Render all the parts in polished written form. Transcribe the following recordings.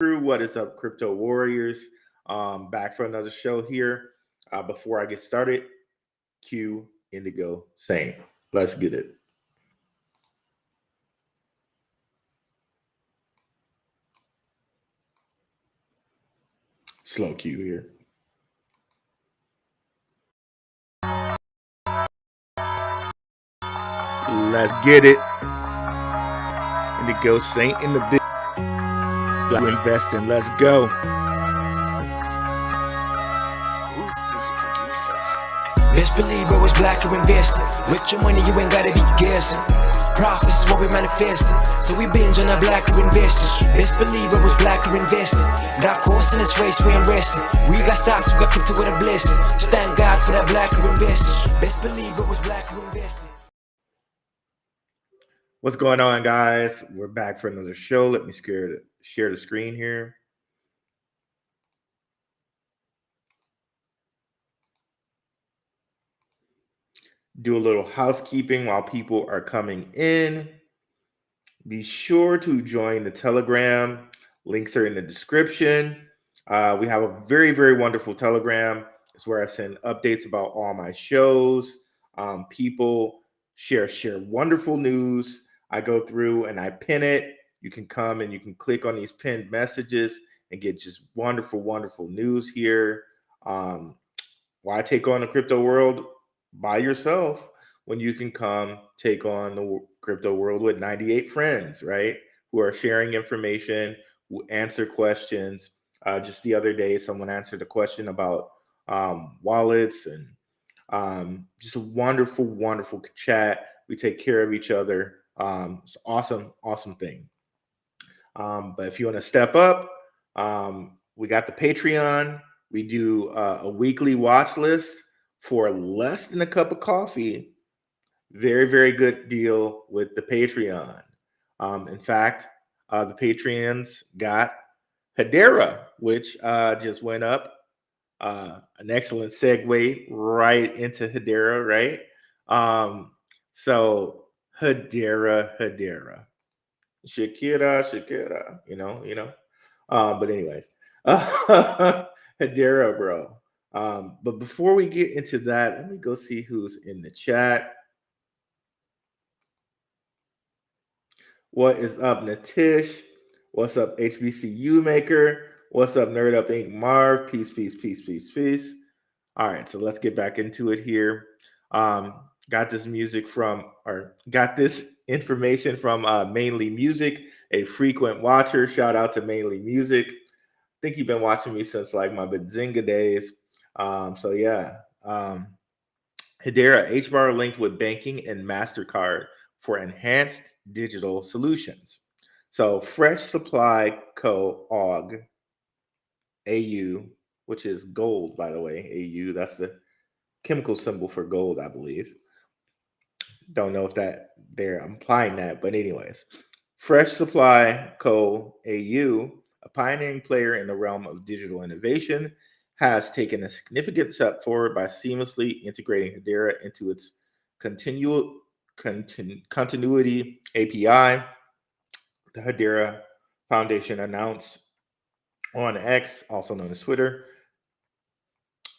Crew. What is up, crypto warriors? Back for another show here. Before I get started, Q Indigo saying, let's get it. Slow Q here. Let's get it. Indigo Saint in the big black investing. Let's go. Who's this producer? Best believe I was black or invested. With your money, you ain't gotta be guessing. Profits is what we manifested. So we binge on a black or invested. Best believe I was black or invested. That course in this race, we ain't resting. We got stocks, we got crypto with a blessing. So thank God for that black or invested. Best believe I was black or invested. What's going on, guys? We're back for another show. Let me share the screen here. Do a little housekeeping while people are coming in. Be sure to join the Telegram. Links are in the description. We have a very, very wonderful Telegram. It's where I send updates about all my shows. People share wonderful news. I go through and I pin it. You can come and you can click on these pinned messages and get just wonderful, wonderful news here. Why take on the crypto world by yourself when you can come take on the crypto world with 98 friends, right? Who are sharing information, who answer questions. Just the other day, someone answered a question about wallets and just a wonderful, wonderful chat. We take care of each other. It's awesome, awesome thing. But if you want to step up, we got the Patreon. We do a weekly watch list for less than a cup of coffee. Very, very good deal with the Patreon. In fact, the Patreons got Hedera, which just went up. An excellent segue right into Hedera, right? So Hedera. Shakira, you know. But anyways, Hedera, bro. But before we get into that, let me go see who's in the chat. What is up, Natish? What's up, HBCU Maker? What's up, Nerd Up Inc. Marv? Peace, peace, peace, peace, peace. All right, so let's get back into it here. Got this information from Mainly Music, a frequent watcher. Shout out to Mainly Music. I think you've been watching me since like my Bazinga days. So yeah. Hedera HBAR linked with banking and Mastercard for enhanced digital solutions. So Fresh Supply Co. AU, which is gold, by the way. AU, that's the chemical symbol for gold, I believe. Don't know if that they're implying that, but anyways. Fresh Supply Co. AU, a pioneering player in the realm of digital innovation, has taken a significant step forward by seamlessly integrating Hedera into its continuity API. The Hedera Foundation announced on X, also known as Twitter,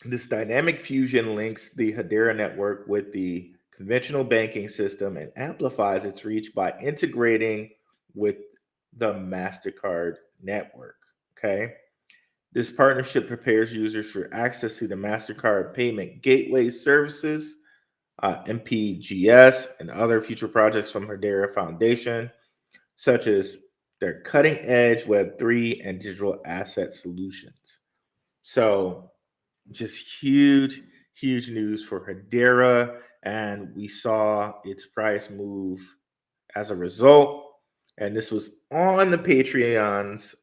this dynamic fusion links the Hedera network with the conventional banking system and amplifies its reach by integrating with the Mastercard network. Okay. This partnership prepares users for access to the Mastercard payment gateway services, MPGS, and other future projects from Hedera Foundation, such as their cutting edge Web3 and digital asset solutions. So, just huge, huge news for Hedera. And we saw its price move as a result. And this was on the patrons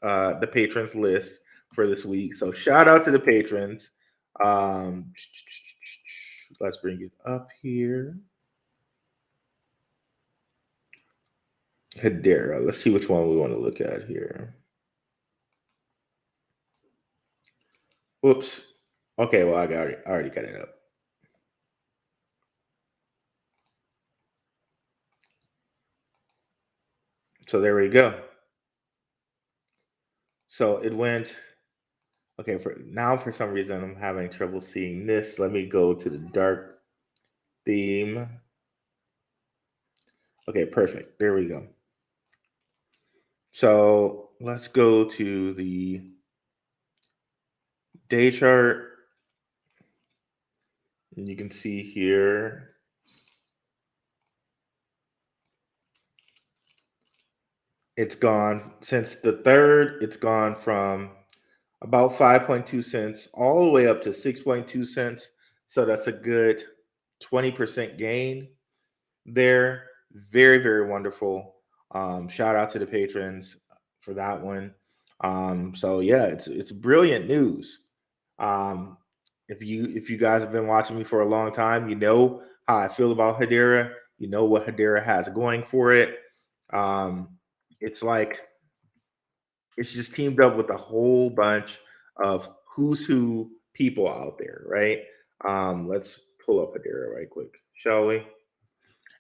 list for this week. So shout out to the patrons. Let's bring it up here. Hedera. Let's see which one we want to look at here. Whoops. Okay, well, I already got it up. So there we go. So it went. Okay, for some reason I'm having trouble seeing this. Let me go to the dark theme. Okay, perfect. There we go. So let's go to the day chart. And you can see here it's gone since the third, it's gone from about 5.2 cents all the way up to 6.2 cents. So that's a good 20% gain there. Very, very wonderful. Shout out to the patrons for that one. So yeah, it's brilliant news. Um, if you guys have been watching me for a long time, you know how I feel about Hedera. You know what Hedera has going for it. Um, it's like it's just teamed up with a whole bunch of who's who people out there, right? Let's pull up Hedera right quick, shall we?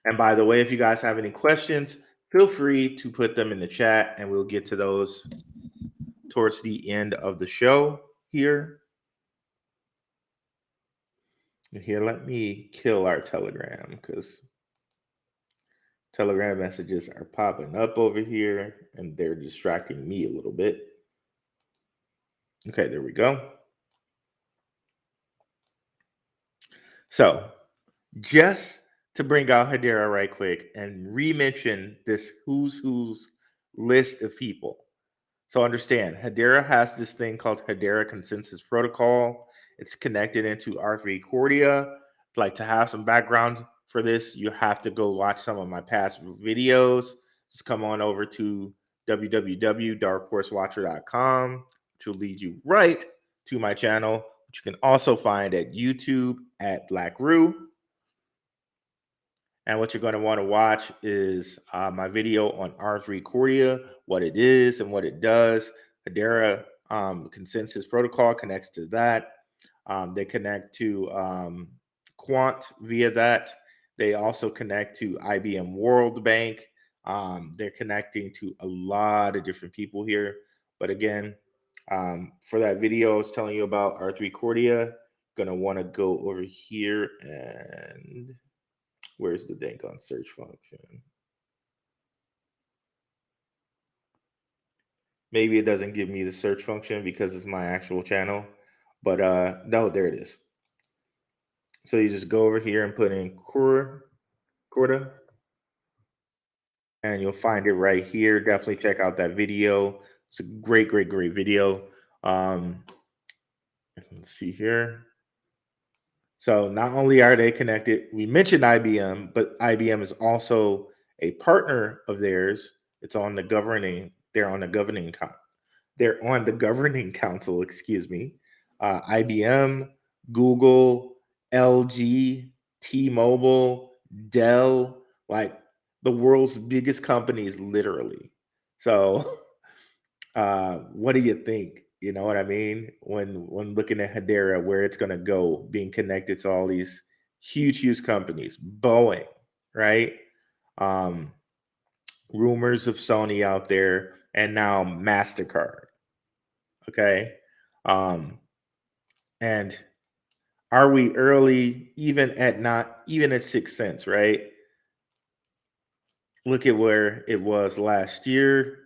And by the way, if you guys have any questions, feel free to put them in the chat and we'll get to those towards the end of the show here. Here, let me kill our Telegram because Telegram messages are popping up over here and they're distracting me a little bit. Okay, there we go. So, just to bring out Hedera right quick and re-mention this who's list of people. So understand, Hedera has this thing called Hedera Consensus Protocol. It's connected into R3 Cordia. Like to have some background for this, you have to go watch some of my past videos. Just come on over to www.darkhorsewatcher.com, which will lead you right to my channel, which you can also find at YouTube at Black Roo. And what you're going to want to watch is my video on R3 Cordia, what it is and what it does. Hedera Consensus Protocol connects to that. They connect to Quant via that. They also connect to IBM World Bank. They're connecting to a lot of different people here. But again, for that video I was telling you about R3 Cordia, going to want to go over here and where's the dang on search function? Maybe it doesn't give me the search function because it's my actual channel. But no, there it is. So you just go over here and put in Corda, and you'll find it right here. Definitely check out that video. It's a great, great, great video. Let's see here. So not only are they connected, we mentioned IBM, but IBM is also a partner of theirs. It's on the governing. They're on the governing. They're on the governing council. Excuse me. IBM, Google, LG, T-Mobile, Dell, like the world's biggest companies, literally. So, what do you think? You know what I mean? When looking at Hedera, where it's going to go, being connected to all these huge, huge companies, Boeing, right? Um, rumors of Sony out there, and now Mastercard. Okay, and are we early? Even at 6 cents, right? Look at where it was last year,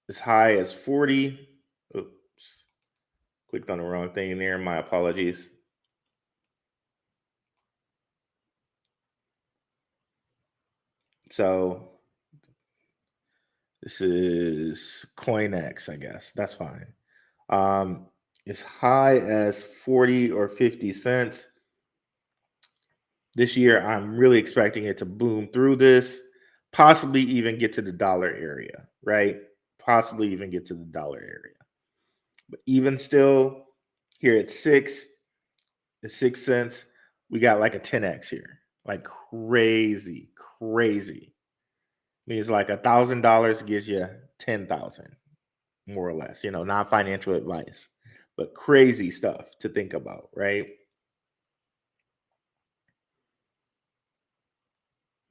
as high as 40. Oops. Clicked on the wrong thing there. My apologies. So this is CoinX, I guess. That's fine. As high as 40 or 50 cents. This year, I'm really expecting it to boom through this, possibly even get to the dollar area, right? Possibly even get to the dollar area. But even still, here at 6 cents, we got like a 10x here, like crazy, crazy. Means like $1,000 gives you 10,000, more or less. You know, not financial advice, but crazy stuff to think about, right?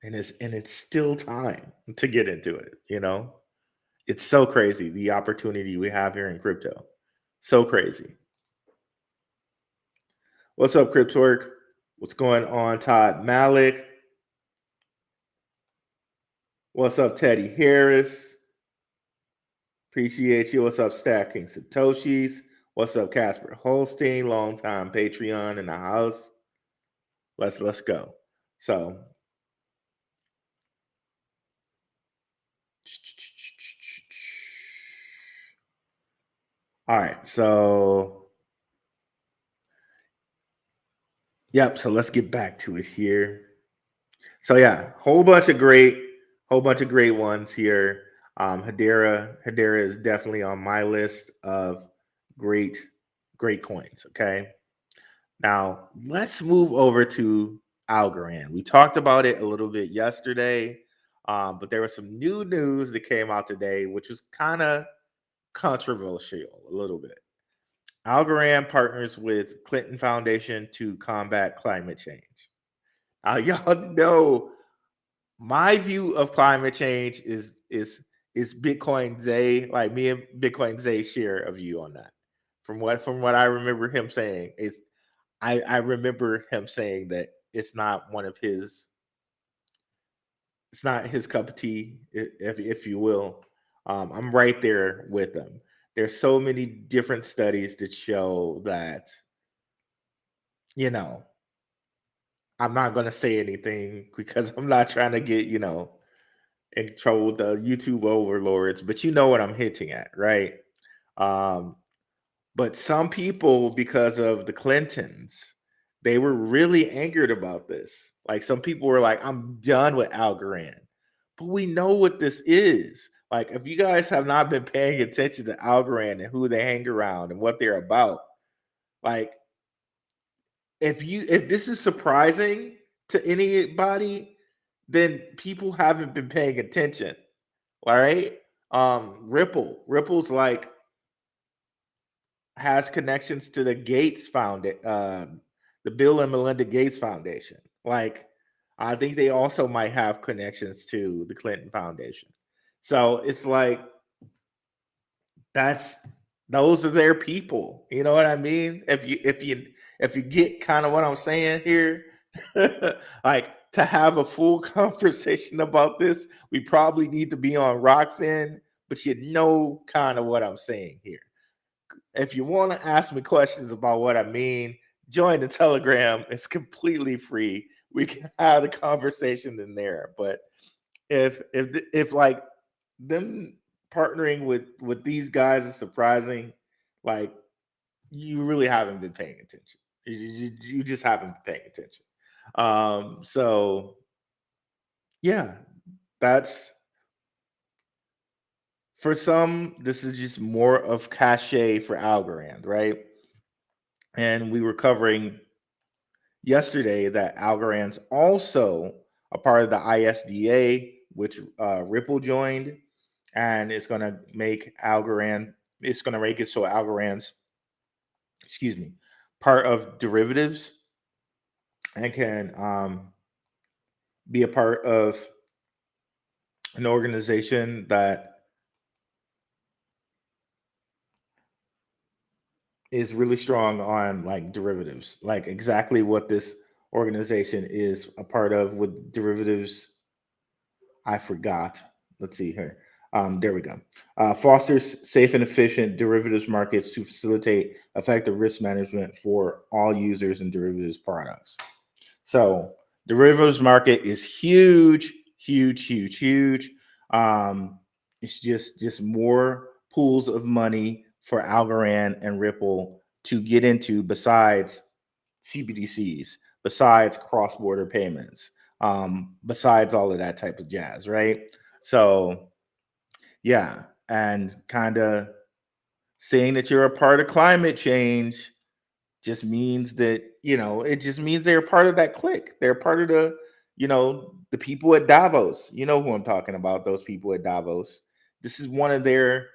And it's still time to get into it. You know, It's so crazy the opportunity we have here in crypto. So crazy. What's up, Cryptwork? What's going on, Todd Malik? What's up, Teddy Harris? Appreciate you. What's up, Stacking Satoshis? What's up, Casper Holstein? Longtime Patreon in the house. Let's go. So all right, so yep, so let's get back to it here. So yeah, whole bunch of great ones here. Hedera is definitely on my list of great, great coins. Okay. Now let's move over to Algorand. We talked about it a little bit yesterday, but there was some new news that came out today, which was kind of controversial a little bit. Algorand partners with Clinton Foundation to combat climate change. Y'all know my view of climate change is Bitcoin Zay. Like me and Bitcoin Zay share a view on that. From what I remember him saying is I remember him saying that it's not one of his it's not his cup of tea, if you will. I'm right there with him. There's so many different studies that show that, you know, I'm not gonna say anything because I'm not trying to get, in trouble with the YouTube overlords, but you know what I'm hinting at, right? Um, but some people, because of the Clintons, they were really angered about this. Like some people were like, I'm done with Algorand. But we know what this is. Like, if you guys have not been paying attention to Algorand and who they hang around and what they're about, like if this is surprising to anybody, then people haven't been paying attention. All right. Ripple's like has connections to the Gates Foundation, the Bill and Melinda Gates Foundation. Like, I think they also might have connections to the Clinton Foundation. So it's like that's those are their people. You know what I mean? If you get kind of what I'm saying here, like to have a full conversation about this, we probably need to be on Rokfin, but you know kind of what I'm saying here. If you want to ask me questions about what I mean, join the Telegram. It's completely free. We can have the conversation in there. But if like them partnering with these guys is surprising, like you really haven't been paying attention. You just haven't been paying attention. So yeah, that's for some. This is just more of cachet for Algorand, right? And we were covering yesterday that Algorand's also a part of the ISDA, which Ripple joined, and it's going to make Algorand. It's going to make it so Algorand's, excuse me, part of derivatives, and can be a part of an organization that is really strong on like derivatives, like exactly what this organization is a part of with derivatives. I forgot. Let's see here. There we go. Fosters safe and efficient derivatives markets to facilitate effective risk management for all users and derivatives products. So derivatives market is huge, huge, huge, huge. It's just more pools of money for Algorand and Ripple to get into besides CBDCs, besides cross-border payments, besides all of that type of jazz, right? So yeah, and kind of saying that you're a part of climate change just means that, it just means they're part of that clique. They're part of the people at Davos. You know who I'm talking about, those people at Davos. This is one of their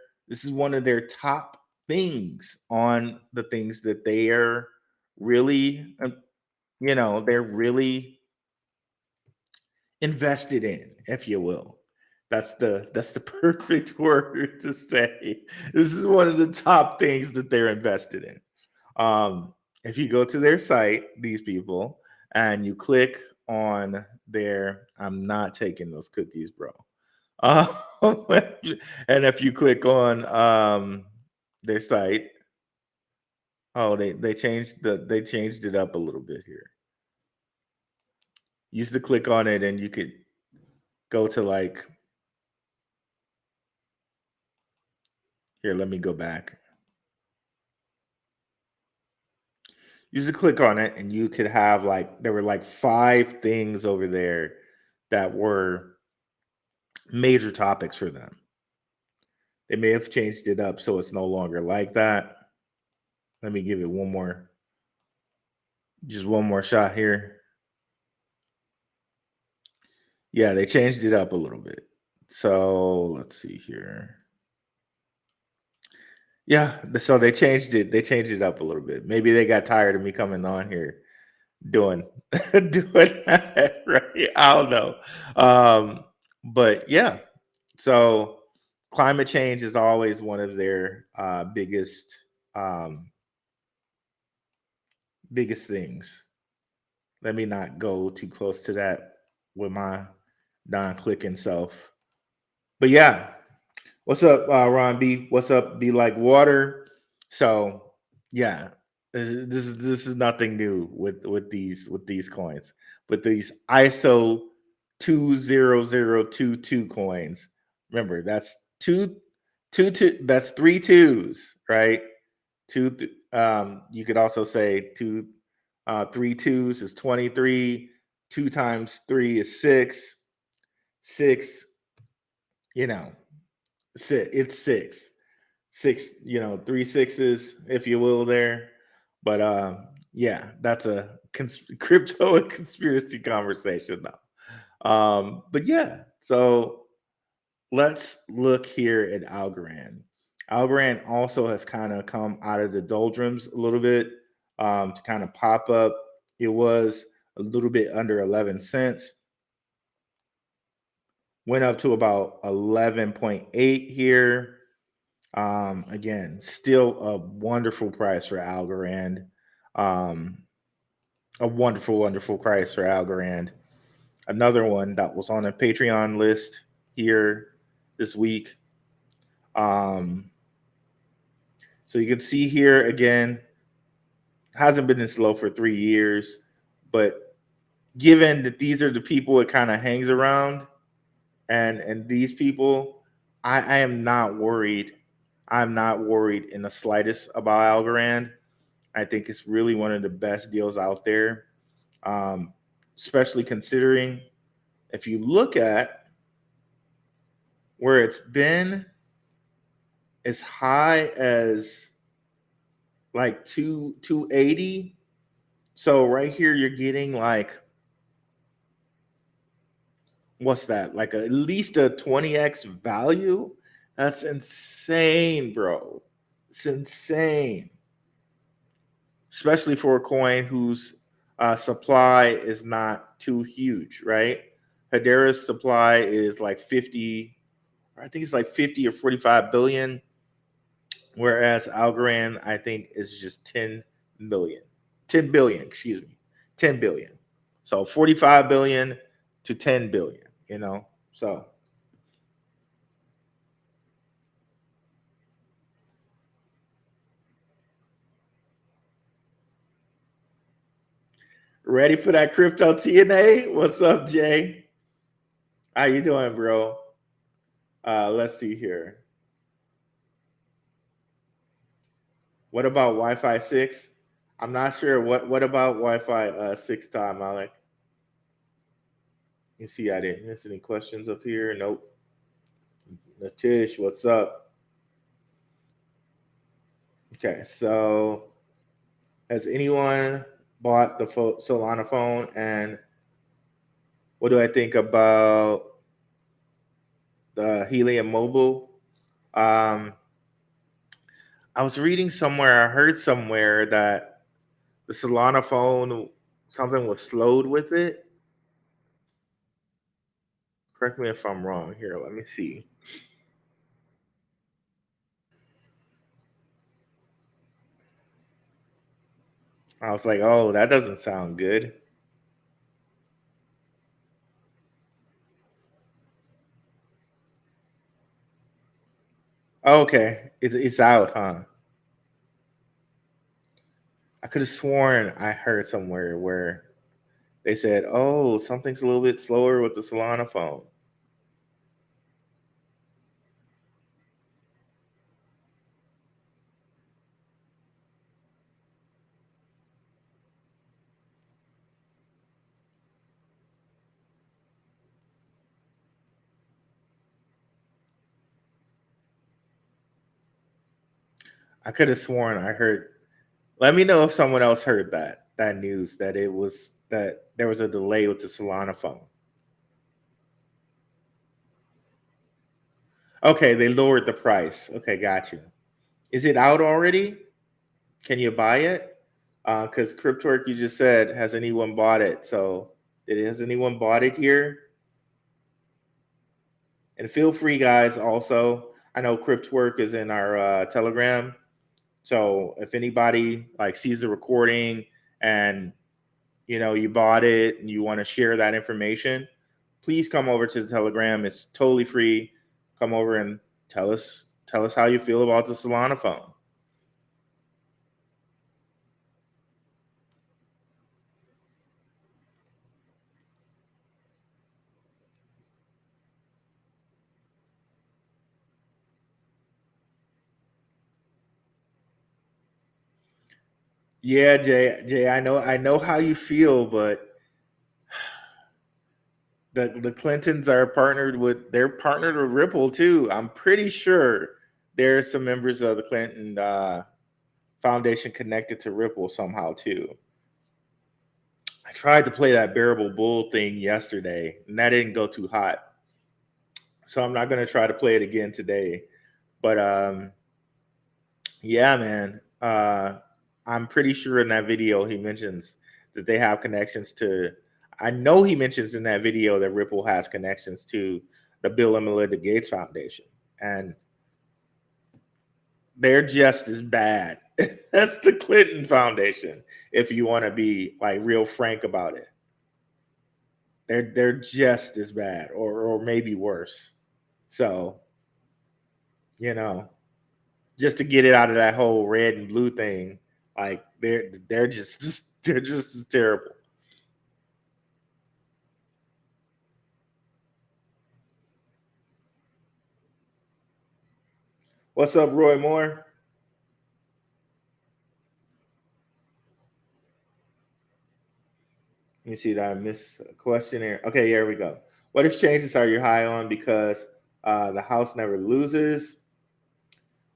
top things on the things that they are really they're really invested in, if you will. That's the perfect word to say. This is one of the top things that they're invested in. If you go to their site, these people, and you click on their, I'm not taking those cookies, bro. Um, and if you click on their site, oh, they changed it up a little bit here. You used to click on it, and you could go to like here. Let me go back. You used to click on it, and you could have like there were like 5 things over there that were major topics for them. They may have changed it up so it's no longer like that. Let me give it just one more shot here. Yeah, they changed it up a little bit. So let's see here. Yeah, so they changed it. They changed it up a little bit. Maybe they got tired of me coming on here doing doing that, right? I don't know. But yeah, so climate change is always one of their um, biggest things. Let me not go too close to that with my non-clicking self. But yeah, what's up, Ron B? What's up, Be Like Water? So yeah, this is nothing new with these coins, with these ISO 20022 coins. Remember, that's two. That's 3 2s, right? You could also say 3 2s is 23. 2 times 3 is 6. 6, you know, it's 6, 3 6s, if you will, there. But yeah, that's a crypto and conspiracy conversation now. But yeah, so let's look here at Algorand. Algorand also has kind of come out of the doldrums a little bit, to kind of pop up. It was a little bit under 11 cents, went up to about 11.8 here. Again, still a wonderful price for Algorand. Um, a wonderful, wonderful price for Algorand. Another one that was on a Patreon list here this week. Um, so you can see here again, hasn't been this low for 3 years, but given that these are the people it kind of hangs around, and these people, I am not worried. I'm not worried in the slightest about Algorand. I think it's really one of the best deals out there, um, especially considering if you look at where it's been as high as like 280. So right here, you're getting like, what's that? Like at least a 20x value. That's insane, bro. It's insane, especially for a coin whose supply is not too huge, right? Hedera's supply is like 50, I think it's like 50 or 45 billion, whereas Algorand, I think, is just 10 million. 10 billion, excuse me. 10 billion. So 45 billion to 10 billion, So ready for that crypto TNA? What's up, Jay? How you doing, bro? Let's see here. What about Wi-Fi 6? I'm not sure. What about Wi-Fi 6 time, Alec? You see, I didn't miss any questions up here. Nope. Natish, what's up? Okay, so has anyone bought the Solana phone? And what do I think about the Helium Mobile? I was reading somewhere, I heard somewhere that the Solana phone, something was slowed with it. Correct me if I'm wrong here. Let me see. I was like, oh, that doesn't sound good. Okay, it's out, huh? I could have sworn I heard somewhere where they said, "Oh, something's a little bit slower with the Solana phone." I could have sworn I heard. Let me know if someone else heard that news that it was that there was a delay with the Solana phone. Okay, they lowered the price. Okay, got you. Is it out already? Can you buy it? Because Cryptwork, you just said, has anyone bought it? So, has anyone bought it here? And feel free, guys. Also, I know Cryptwork is in our Telegram. So if anybody like sees the recording and you bought it and you want to share that information, please come over to the Telegram. It's totally free. Come over and tell us how you feel about the Solana phone. Yeah, Jay, I know how you feel, but the Clintons are they're partnered with Ripple too. I'm pretty sure there's some members of the Clinton Foundation connected to Ripple somehow too. I tried to play that bearable bull thing yesterday, and that didn't go too hot. So I'm not gonna try to play it again today. But yeah, man. I'm pretty sure in that video he mentions that they have connections to. I know he mentions in that video that Ripple has connections to the Bill and Melinda Gates Foundation, and they're just as bad. That's the Clinton Foundation. If you want to be like real frank about it, they're just as bad, or maybe worse. So you know, just to get it out of that whole red and blue thing, like they're just they're just as terrible. What's up, Roy Moore? Let me see that I missed a question here. Okay, here we go. What exchanges are you high on because the house never loses?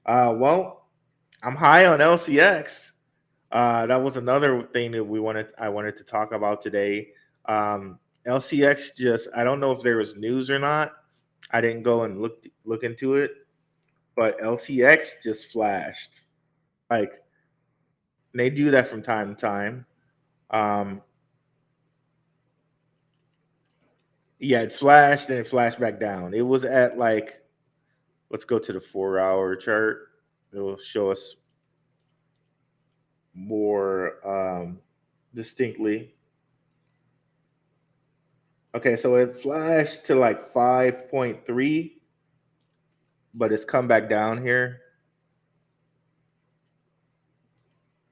Well, I'm high on LCX. That was another thing that I wanted to talk about today. LCX just I don't know if there was news or not. I didn't go and look into it, but LCX just flashed. Like they do that from time to time. Um, yeah, it flashed and it flashed back down. It was at like let's go to the 4 hour chart. It will show us more distinctly. Okay, so it flashed to like 5.3, but it's come back down here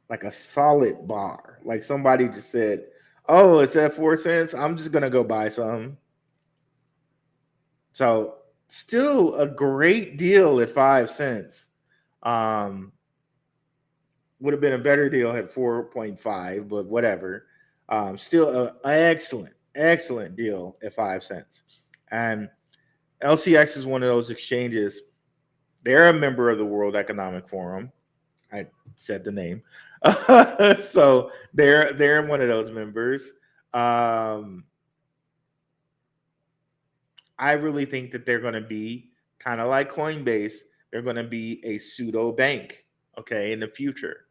like a solid bar. Like somebody just said, "Oh, it's at 4 cents. I'm just gonna go buy some." So still a great deal at 5 cents. Um, would have been a better deal at 4.5, but whatever. Still an excellent deal at 5 cents. And LCX is one of those exchanges. They're a member of the World Economic Forum. I said the name. So they're one of those members. Um, I really think that they're going to be kind of like Coinbase. They're going to be a pseudo bank, okay, in the future.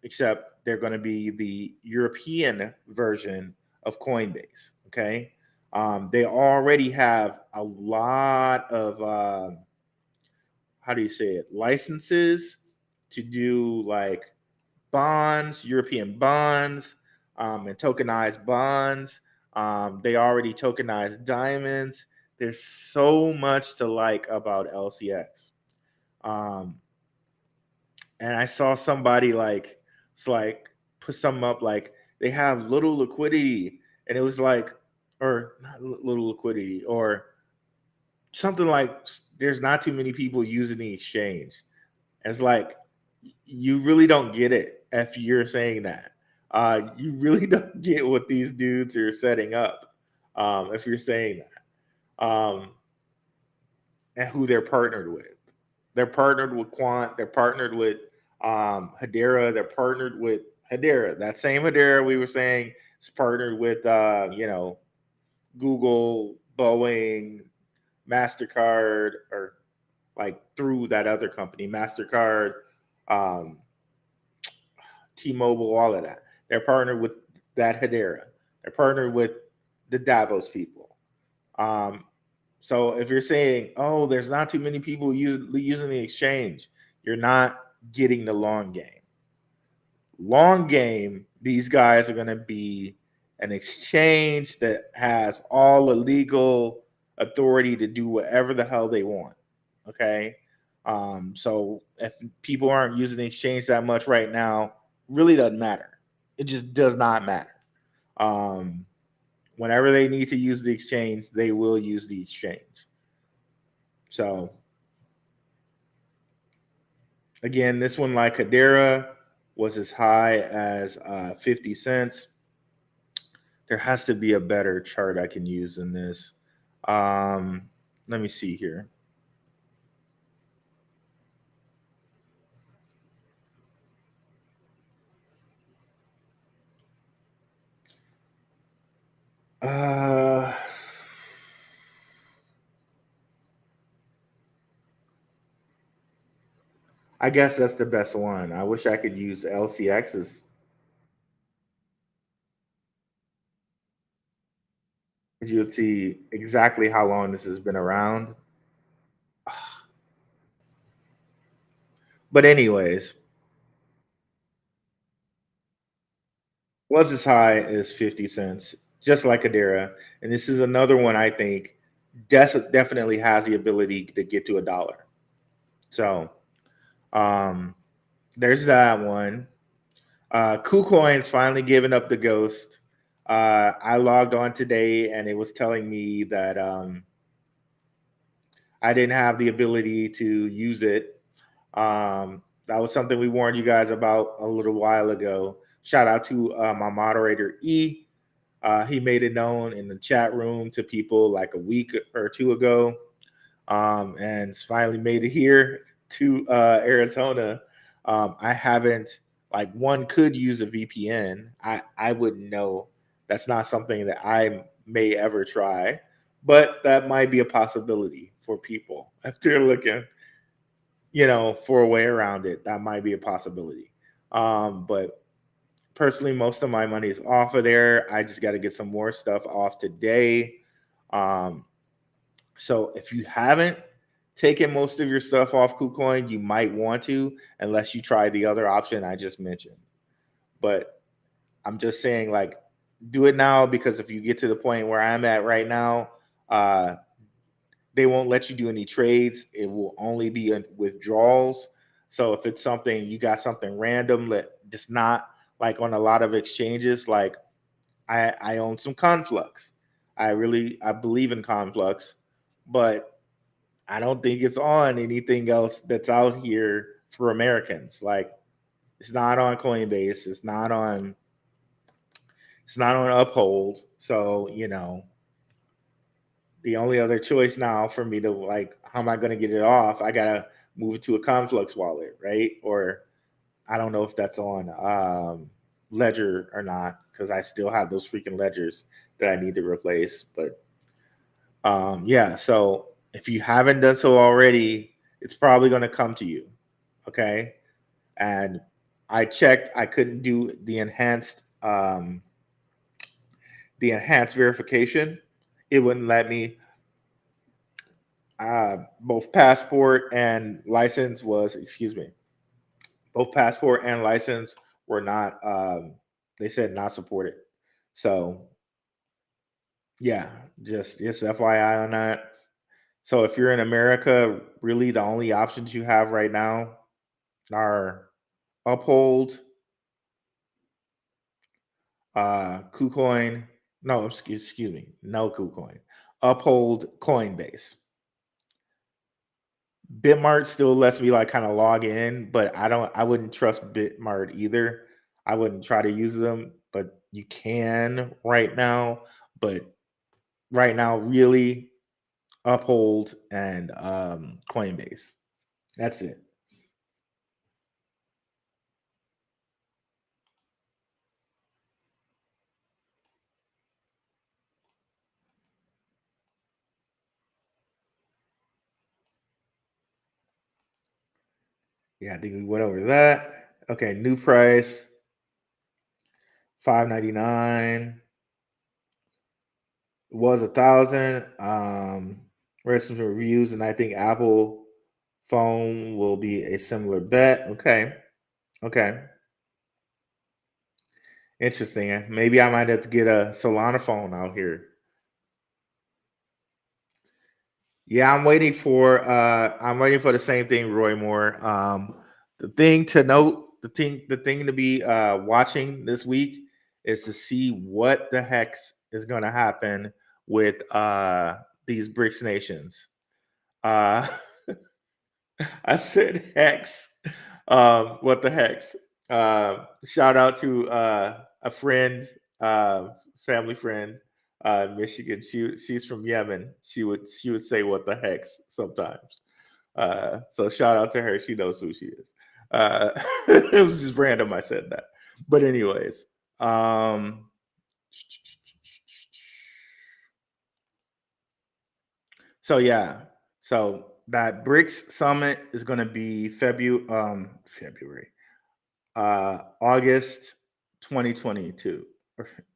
Except they're going to be the European version of Coinbase, okay. They already have a lot of how do you say it, licenses to do like bonds, European bonds, and tokenized bonds. They already tokenized diamonds. There's so much to like about LCX. Um, and I saw somebody like it's like put something up like they have little liquidity, and it was like, or not little liquidity, or something like there's not too many people using the exchange. It's like you really don't get it if you're saying that. You really don't get what these dudes are setting up if you're saying that, and who they're partnered with. They're partnered with Quant. They're partnered with Hedera. They're partnered with Hedera. That same Hedera we were saying is partnered with, Google, Boeing, Mastercard, or like through that other company, Mastercard, um, T-Mobile, all of that. They're partnered with that Hedera. They're partnered with the Davos people. Um, so if you're saying, "Oh, there's not too many people using the exchange," you're not getting the long game. Long game, these guys are going to be an exchange that has all the legal authority to do whatever the hell they want. Okay. So if people aren't using the exchange that much right now, really doesn't matter. It just does not matter. Um, Whenever they need to use the exchange, they will use the exchange. So again, this one, like Hedera, was as high as 50 cents. There has to be a better chart I can use than this. Let me see here. Uh, I guess that's the best one. I wish I could use LCX's. You'll see exactly how long this has been around. But anyways, was as high as 50 cents, just like Hedera. And this is another one I think definitely has the ability to get to $1. So um, there's that one. KuCoin's finally given up the ghost. I logged on today and it was telling me that I didn't have the ability to use it. That was something we warned you guys about a little while ago. Shout out to my moderator, E. He made it known in the chat room to people like a week or two ago, and finally made it here to Arizona. I haven't, like, one could use a VPN. I wouldn't know. That's not something that I may ever try, but that might be a possibility for people if they're looking, for a way around it. That might be a possibility. But personally, most of my money is off of there. I just got to get some more stuff off today. Um, so if you haven't taken most of your stuff off KuCoin, you might want to, unless you try the other option I just mentioned. But I'm just saying, like, do it now, because if you get to the point where I'm at right now, they won't let you do any trades. It will only be withdrawals. So if it's something, you got something random that just not like on a lot of exchanges, like I own some Conflux. I believe in Conflux, but I don't think it's on anything else that's out here for Americans. Like, it's not on Coinbase. It's not on Uphold. So, the only other choice now for me to, like, how am I going to get it off? I got to move it to a Conflux wallet, right? Or I don't know if that's on Ledger or not, because I still have those freaking ledgers that I need to replace. But yeah, so if you haven't done so already, it's probably going to come to you. Okay. And I checked, I couldn't do the enhanced verification. It wouldn't let me. Both passport and license was, excuse me, both passport and license were not. They said not supported. So yeah, just FYI on that. So if you're in America, really the only options you have right now are Uphold, KuCoin. No, excuse me, no KuCoin. Uphold, Coinbase. Bitmart still lets me like kind of log in, but I wouldn't trust Bitmart either. I wouldn't try to use them, but you can right now. But right now, really Uphold and Coinbase. That's it. Yeah, I think we went over that. Okay, new price $5.99. It was 1,000. Read some reviews, and I think Apple phone will be a similar bet. Okay, okay, interesting. Maybe I might have to get a Solana phone out here. Yeah, I'm waiting for the same thing, Roy Moore. The thing to note, the thing to be watching this week is to see what the heck is going to happen with these BRICS nations. Uh, I said hex. What the hex? Shout out to a friend, uh, family friend, Michigan. She's from Yemen. She would say what the hex sometimes. So shout out to her. She knows who she is. It was just random. I said that, but anyways. So yeah, so that BRICS summit is going to be February, August 2022.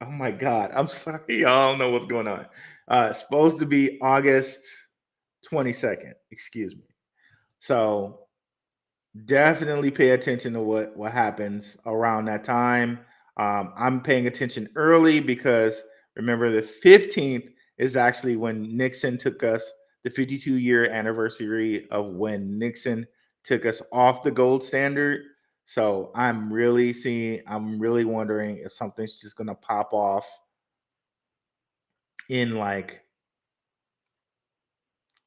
Oh my God, I'm sorry, y'all. I don't know what's going on. It's supposed to be August 22nd. Excuse me. So definitely pay attention to what happens around that time. I'm paying attention early because remember the 15th is actually when Nixon took us the 52-year anniversary of when Nixon took us off the gold standard. So I'm really wondering if something's just gonna pop off in like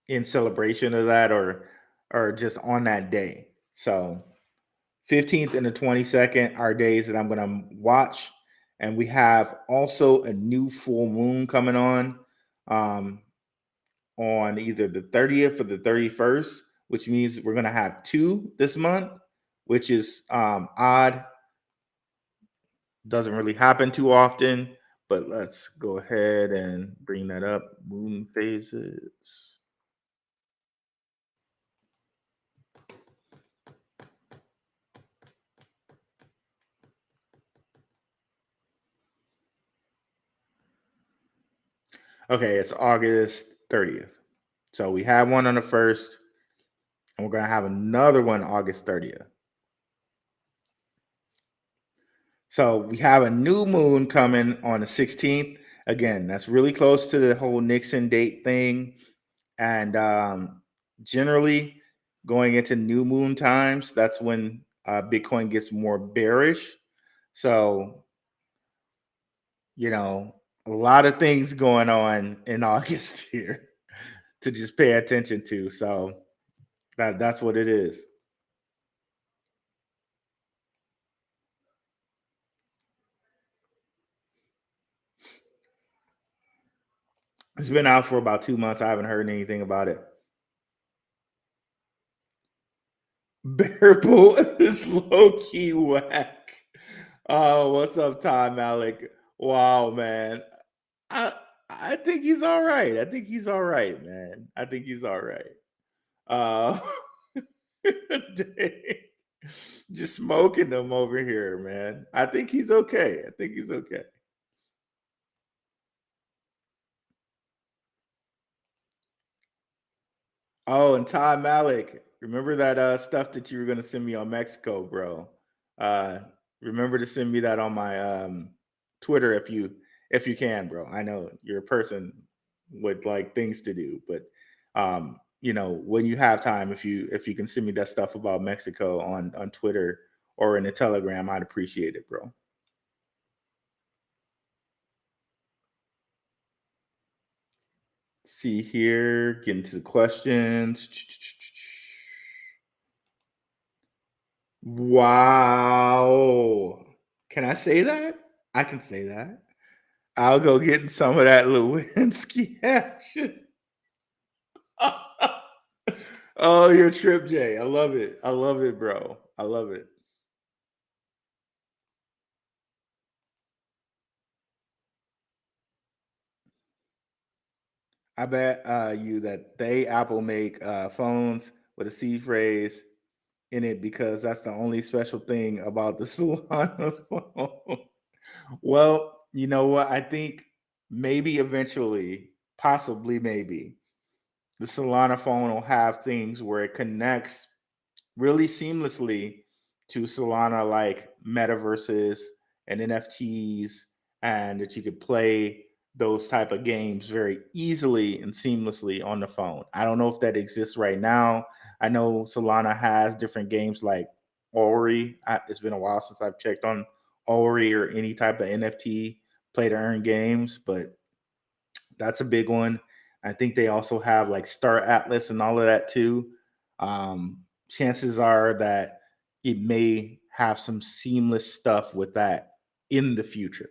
in celebration of that or just on that day. So 15th and the 22nd are days that I'm going to watch. And we have also a new full moon coming um, on either the 30th or the 31st, which means we're going to have two this month, which is odd. Doesn't really happen too often, but let's go ahead and bring that up. Moon phases. Okay, it's August 30th. So we have one on the 1st, and we're going to have another one August 30th. So we have a new moon coming on the 16th. Again, that's really close to the whole Nixon date thing. And generally, going into new moon times, that's when Bitcoin gets more bearish. So, a lot of things going on in August here to just pay attention to. So that's what it is. It's been out for about 2 months. I haven't heard anything about it. Bearable is low key whack. Oh, what's up, Tom Malik? Wow, man. I I think he's all right. I think he's all right, man. I think he's all right. Uh, dang. Just smoking them over here, man. I think he's okay. I think he's okay. Oh, and Ty Malik, remember that stuff that you were gonna send me on Mexico, bro? Uh, remember to send me that on my Twitter if you can, bro. I know you're a person with like things to do, but when you have time, if you can send me that stuff about Mexico on Twitter or in the Telegram, I'd appreciate it, bro. See here, get into the questions. Wow. Can I say that? I can say that. I'll go get some of that Lewinsky action. Oh, your trip, Jay. I love it. I love it, bro. I love it. I bet you that Apple make phones with a C phrase in it because that's the only special thing about the Solana phone. Well, you know what? I think maybe eventually, possibly maybe, the Solana phone will have things where it connects really seamlessly to Solana like metaverses and NFTs, and that you could play those type of games very easily and seamlessly on the phone. I don't know if that exists right now. I know Solana has different games like Ori. It's been a while since I've checked on Ori or any type of NFT play to earn games, but that's a big one. I think they also have like Star Atlas and all of that too. Chances are that it may have some seamless stuff with that in the future.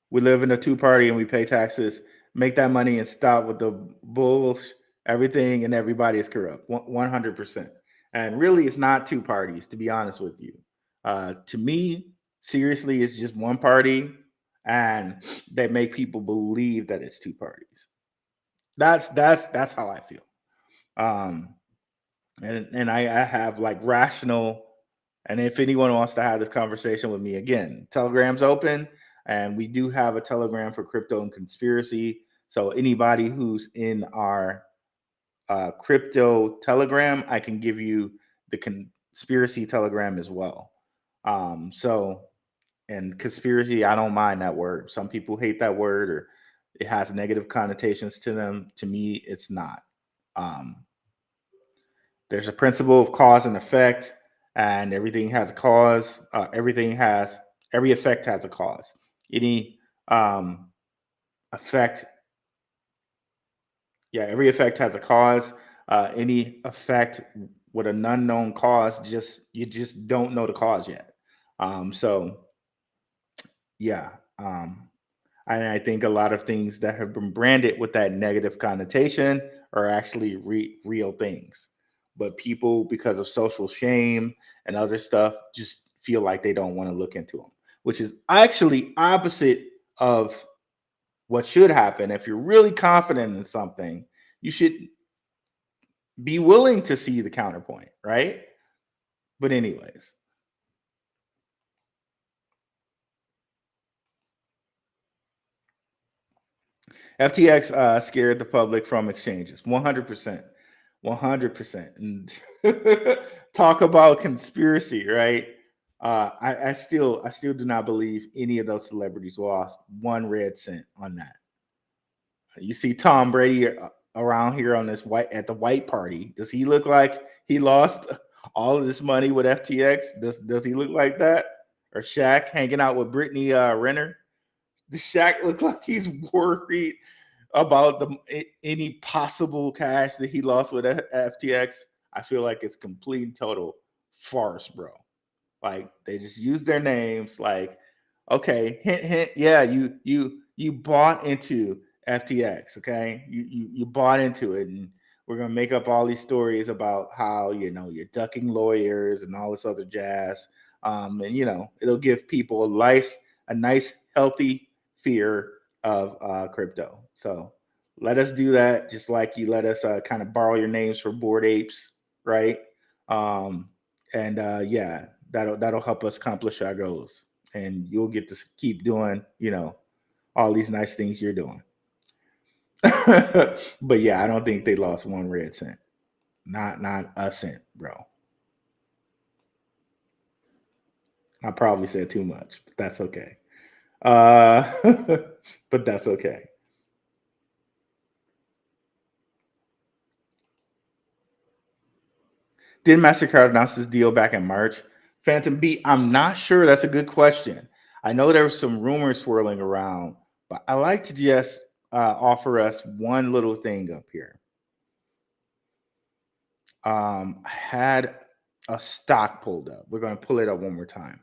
We live in a two party and we pay taxes, make that money and stop with the bullshit. Everything and everybody is corrupt, 100%. And really, it's not two parties, to be honest with you. To me, seriously, it's just one party, and they make people believe that it's two parties. That's how I feel. Um, and I have like rational. And if anyone wants to have this conversation with me again, Telegram's open, and we do have a Telegram for crypto and conspiracy. So anybody who's in our crypto Telegram, I can give you the conspiracy Telegram as well. So and conspiracy, I don't mind that word. Some people hate that word or it has negative connotations to them. To me, it's not. Um, there's a principle of cause and effect, and everything has a cause. Every effect has a cause. Any effect, yeah, every effect has a cause. Any effect with an unknown cause, you just don't know the cause yet. So yeah, I think a lot of things that have been branded with that negative connotation are actually real things. But people, because of social shame and other stuff, just feel like they don't want to look into them, which is actually opposite of what should happen. If you're really confident in something, you should be willing to see the counterpoint, right? But, anyways. FTX scared the public from exchanges, 100%, 100%. And talk about conspiracy, right? I still do not believe any of those celebrities lost one red cent on that. You see Tom Brady around here on this at the white party. Does he look like he lost all of this money with FTX? Does he look like that? Or Shaq hanging out with Brittany Renner? Does Shaq look like he's worried about any possible cash that he lost with FTX? I feel like it's complete and total farce, bro. Like they just use their names. Like, okay, hint, hint. Yeah, you bought into FTX. Okay, you bought into it, and we're gonna make up all these stories about how you're ducking lawyers and all this other jazz. And it'll give people a nice, healthy fear of crypto. So let us do that, just like you let us kind of borrow your names for Bored Apes, right? And yeah, that'll help us accomplish our goals. and you'll get to keep doing, all these nice things you're doing. But yeah, I don't think they lost 1 red cent. Not a cent, bro. I probably said too much, but that's okay. Uh, but that's okay. Did Mastercard announce this deal back in March? Phantom B, I'm not sure. That's a good question. I know there was some rumors swirling around, but I like to just offer us one little thing up here. I had a stock pulled up. We're going to pull it up one more time.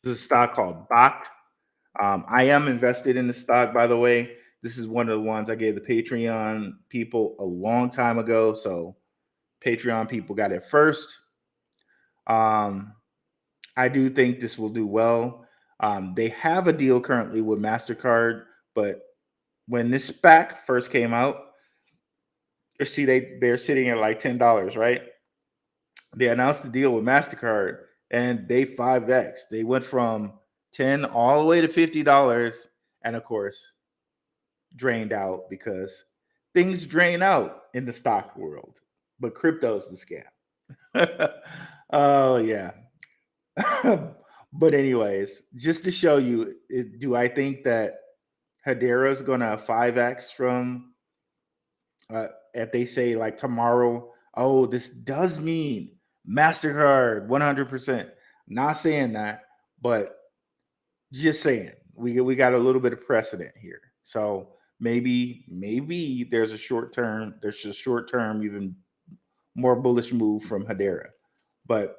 This is a stock called Bach. I am invested in the stock, by the way. This is one of the ones I gave the Patreon people a long time ago. So Patreon people got it first. I do think this will do well. They have a deal currently with Mastercard, but when this SPAC first came out, you see they're sitting at like $10, right? They announced the deal with Mastercard and they 5x. They went from 10 all the way to $50, and of course, drained out because things drain out in the stock world. But crypto's the scam. Oh yeah. But anyways, just to show you, do I think that Hedera is gonna 5x from if they say like tomorrow? Oh, this does mean Mastercard 100%. Not saying that, but just saying we got a little bit of precedent here. So maybe there's a short term, even more bullish move from Hedera. But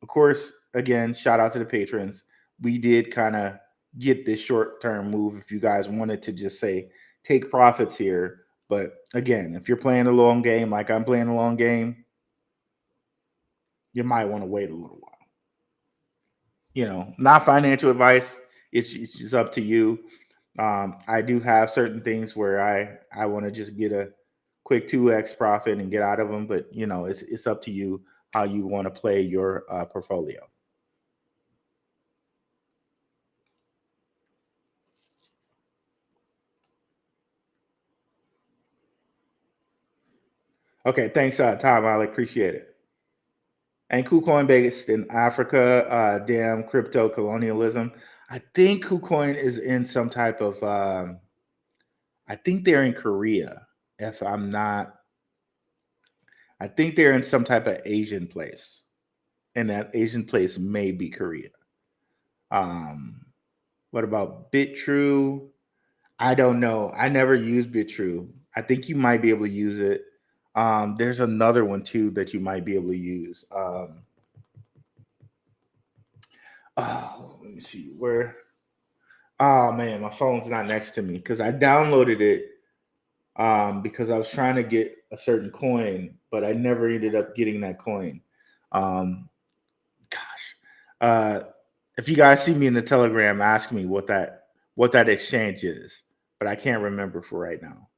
of course, again, shout out to the patrons. We did kind of get this short term move if you guys wanted to just say take profits here. But again, if you're playing a long game like I'm playing a long game, you might want to wait a little while. Not financial advice. It's just up to you. I do have certain things where I want to just get a quick 2x profit and get out of them, but it's up to you how you want to play your portfolio. Okay, thanks, Tom. I appreciate it. And KuCoin based in Africa, damn crypto colonialism. I think KuCoin is in some type of, I think they're in Korea. If I'm not, I think they're in some type of Asian place. And that Asian place may be Korea. What about BitTrue? I don't know. I never used BitTrue. I think you might be able to use it. There's another one too that you might be able to use. Let me see where. Oh man, my phone's not next to me because I downloaded it because I was trying to get a certain coin, but I never ended up getting that coin. If you guys see me in the Telegram, ask me what that exchange is, but I can't remember for right now.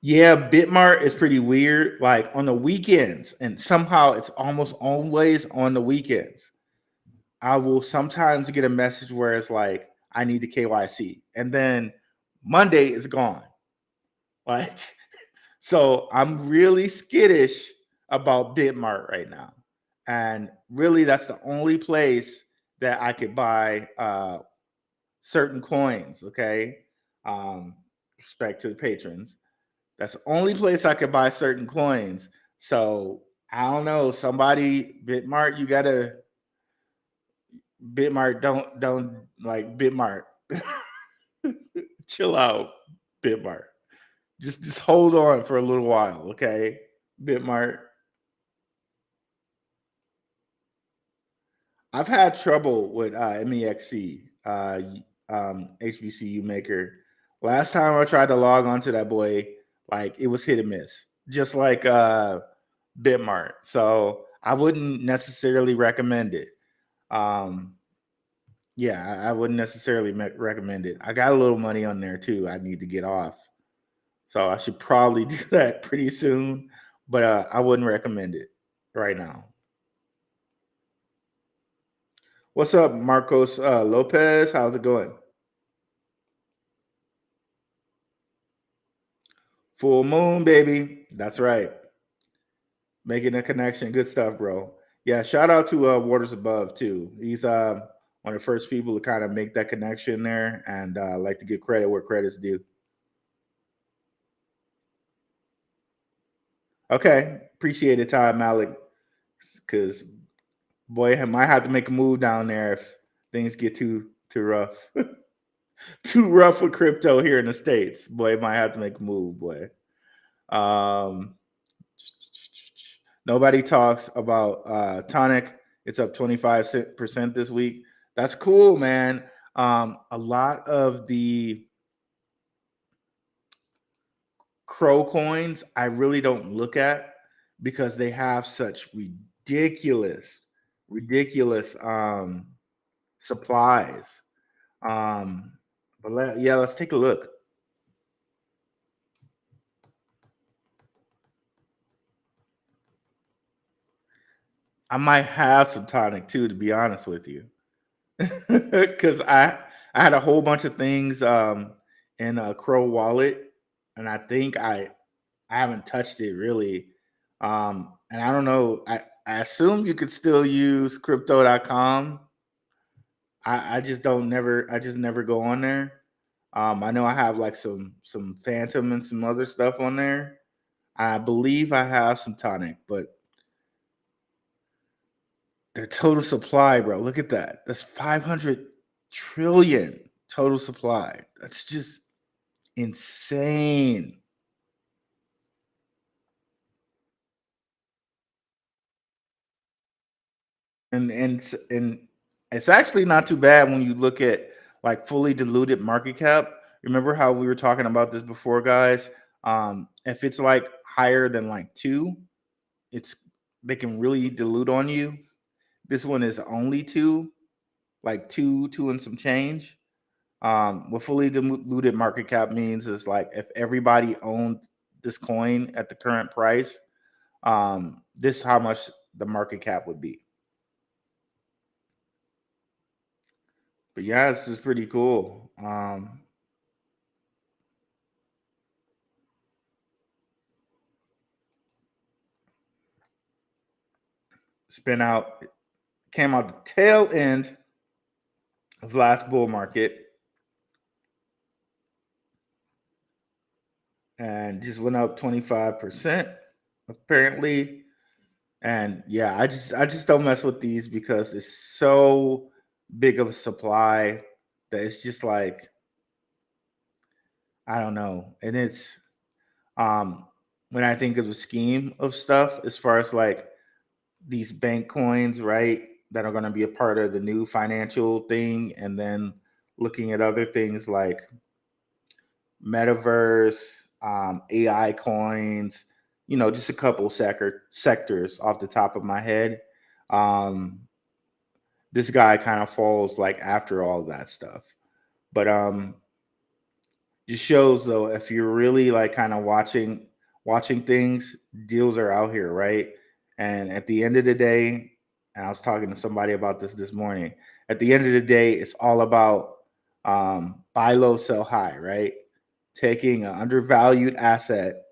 Yeah, Bitmart is pretty weird. Like on the weekends, and somehow it's almost always on the weekends. I will sometimes get a message where it's like, I need the KYC. And then Monday is gone. Like, so I'm really skittish about Bitmart right now. And really, that's the only place that I could buy certain coins. Okay. Respect to the patrons. That's the only place I could buy certain coins. So I don't know. Somebody, Bitmart, you gotta Bitmart, don't like Bitmart. Chill out, Bitmart. Just hold on for a little while, okay? Bitmart. I've had trouble with MEXC, HBCU maker. Last time I tried to log onto that boy, like it was hit and miss, just like Bitmart. So I wouldn't necessarily recommend it. Yeah, I wouldn't necessarily recommend it. I got a little money on there too. I need to get off, so I should probably do that pretty soon. But I wouldn't recommend it right now. What's up, Marcos Lopez? How's it going? Full moon, baby. That's right. Making a connection. Good stuff, bro. Yeah, shout out to Waters Above too. He's one of the first people to kind of make that connection there, and like to give credit where credit's due. Okay, appreciate it, Ty Malik, because boy, I might have to make a move down there if things get too rough, too rough with crypto here in the states. Boy, might have to make a move, boy. Um, Nobody talks about Tonic. It's up 25% this week. That's cool, man. A lot of the Crow coins I really don't look at because they have such ridiculous supplies. Um, yeah, let's take a look. I might have some tonic too, to be honest with you, because I had a whole bunch of things in a Crow wallet, and I haven't touched it really. And I don't know. I assume you could still use crypto.com. I just don't never I just never go on there. I know I have like some Phantom and some other stuff on there. I believe I have some tonic, but their total supply, bro. Look at that. That's 500 trillion total supply. That's just insane. And it's actually not too bad when you look at like fully diluted market cap. Remember how we were talking about this before, guys? If it's like higher than like two, it's they can really dilute on you. This one is only two, like two and some change. What fully diluted market cap means is like if everybody owned this coin at the current price, this is how much the market cap would be. But yeah, this is pretty cool. Spin out came out the tail end of last bull market and just went up 25% apparently. And yeah, I just don't mess with these because it's so big of a supply that it's just like I don't know. And it's um when I think of the scheme of stuff as far as like these bank coins, right, that are going to be a part of the new financial thing, and then looking at other things like metaverse, AI coins, just a couple sectors off the top of my head. Um, this guy kind of falls like after all that stuff, but just shows though if you're really like kind of watching things, deals are out here, right? And at the end of the day, and I was talking to somebody about this morning. At the end of the day, it's all about buy low, sell high, right? Taking an undervalued asset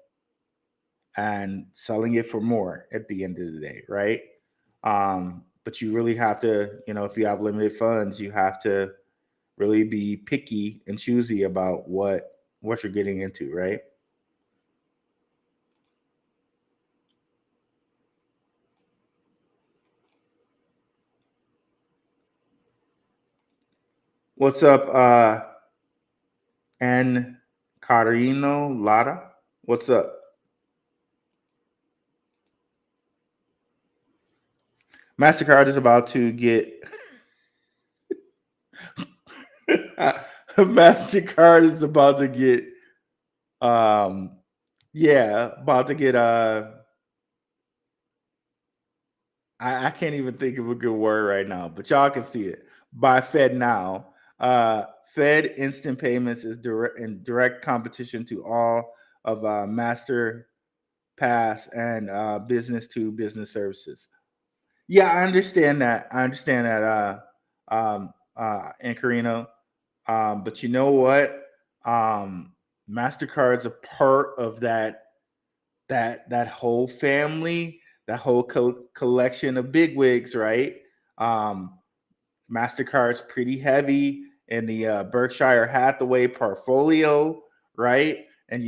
and selling it for more at the end of the day, right? But you really have to, if you have limited funds, you have to really be picky and choosy about what you're getting into, right? What's up, N Carino Lara? What's up? Mastercard is about to get Mastercard is about to get yeah, about to get I can't even think of a good word right now, but y'all can see it. By Fed now. Fed instant payments is direct competition to all of Master Pass and business to business services. Yeah, I understand that. and Carino. But you know what? Mastercard's a part of that whole family, that whole collection of bigwigs, right? Um, Mastercard's pretty heavy in the Berkshire Hathaway portfolio, right? And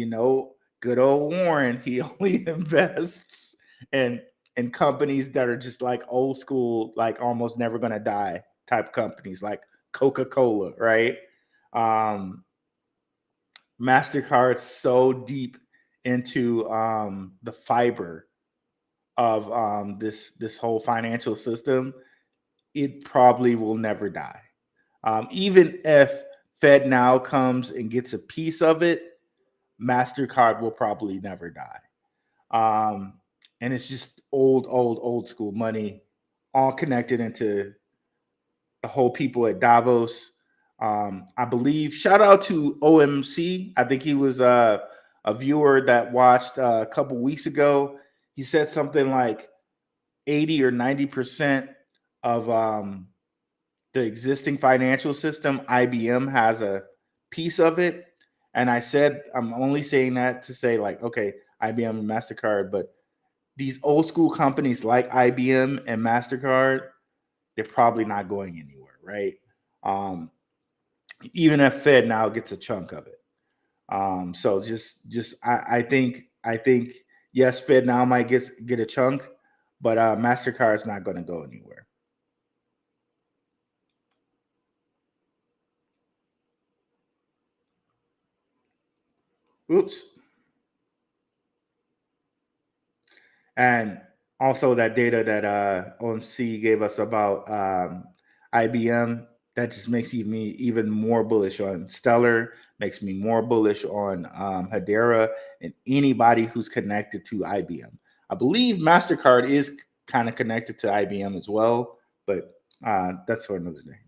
good old Warren, he only invests in companies that are just like old school, like almost never gonna die type companies, like Coca-Cola, right? Um, Mastercard's so deep into the fiber of this whole financial system, it probably will never die. Even if Fed now comes and gets a piece of it, Mastercard will probably never die. And it's just old school money, all connected into the whole people at Davos. I believe, shout out to OMC. I think he was a viewer that watched a couple weeks ago. He said something like 80 or 90% of the existing financial system, IBM has a piece of it. And I said, I'm only saying that to say, like, okay, IBM and MasterCard, but these old school companies like IBM and MasterCard, they're probably not going anywhere, right? Um, Even if Fed now gets a chunk of it. So I think yes, Fed now might get a chunk, but MasterCard is not going to go anywhere. Oops. And also that data that OMC gave us about IBM, that just makes me even more bullish on Stellar, makes me more bullish on Hedera and anybody who's connected to IBM. I believe MasterCard is kind of connected to IBM as well, but that's for another day.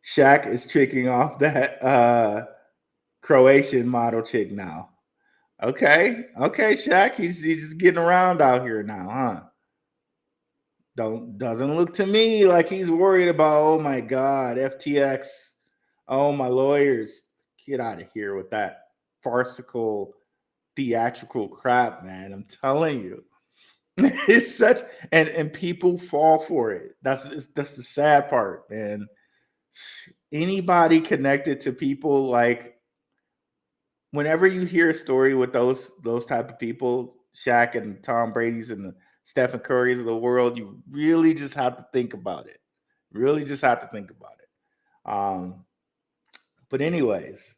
Shaq is tricking off that Croatian model chick now. Okay, Shaq. He's just getting around out here now, huh? Doesn't look to me like he's worried about, oh my God, FTX. Oh, my lawyers. Get out of here with that farcical, theatrical crap, man. I'm telling you. It's such and people fall for it. That's the sad part, man. Anybody connected to people, like, whenever you hear a story with those type of people, Shaq and Tom Brady's and the Stephen Curry's of the world, you really just have to think about it. Really just have to think about it. But anyways,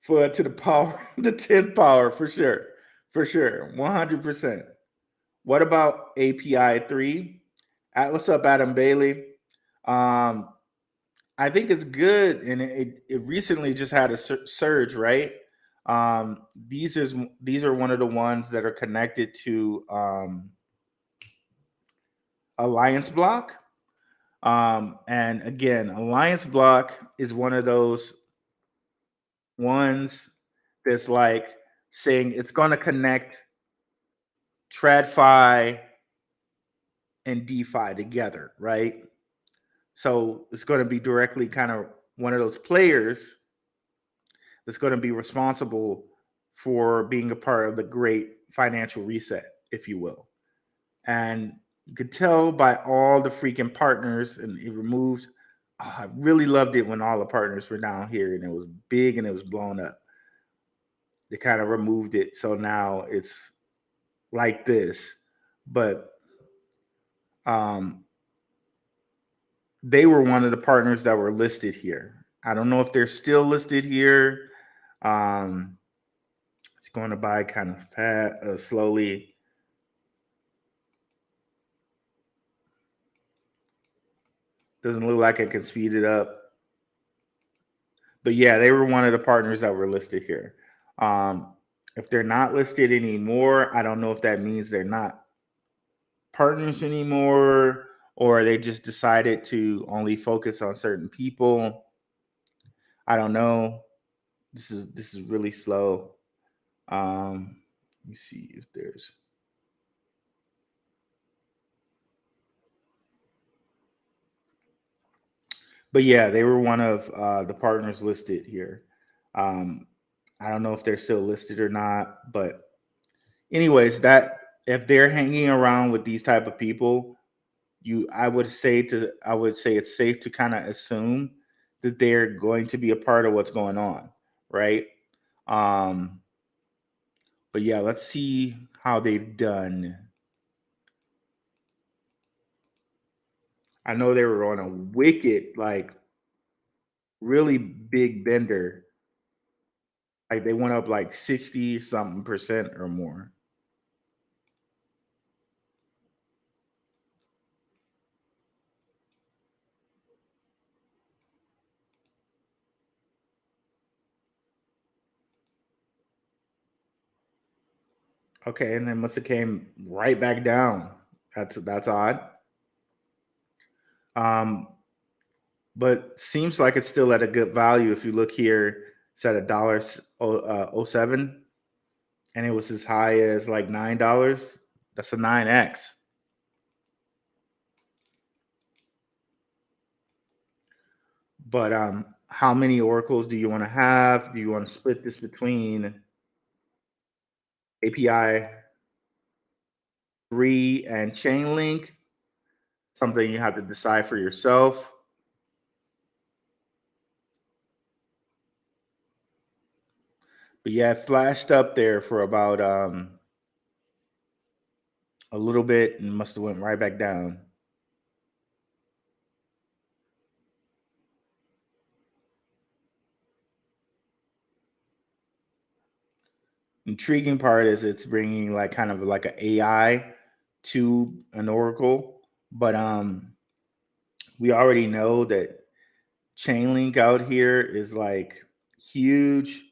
to the power, the 10th power for sure, 100%. What about API 3? What's up, Adam Bailey? I think it's good, and it recently just had a surge, right? These are one of the ones that are connected to Alliance Block, and again, Alliance Block is one of those ones that's like saying it's going to connect TradFi and DeFi together, right? So it's going to be directly kind of one of those players that's going to be responsible for being a part of the great financial reset, if you will. And you could tell by all the freaking partners, and it removed. I really loved it when all the partners were down here and it was big and it was blown up. They kind of removed it. So now it's like this. But they were one of the partners that were listed here. I don't know if they're still listed here. It's going to buy kind of slowly. Doesn't look like I can speed it up. But yeah, they were one of the partners that were listed here. If they're not listed anymore, I don't know if that means they're not partners anymore, or they just decided to only focus on certain people. I don't know. This is really slow. Let me see if there's. But yeah, they were one of the partners listed here. Um, I don't know if they're still listed or not, but anyways, that if they're hanging around with these type of people, I would say it's safe to kind of assume that they're going to be a part of what's going on, right? Um, but yeah, let's see how they've done. I know they were on a wicked, like really big bender. Like they went up like 60 something percent or more. Okay, and then must have came right back down. That's odd. Um, but seems like it's still at a good value. If you look here, it's at $1.07, and it was as high as like $9. That's a 9x. But how many oracles do you want to have? Do you want to split this between API 3 and Chainlink? Something you have to decide for yourself. But yeah, it flashed up there for about a little bit and must have went right back down. Intriguing part is it's bringing like kind of like an AI to an oracle, but we already know that Chainlink out here is like huge.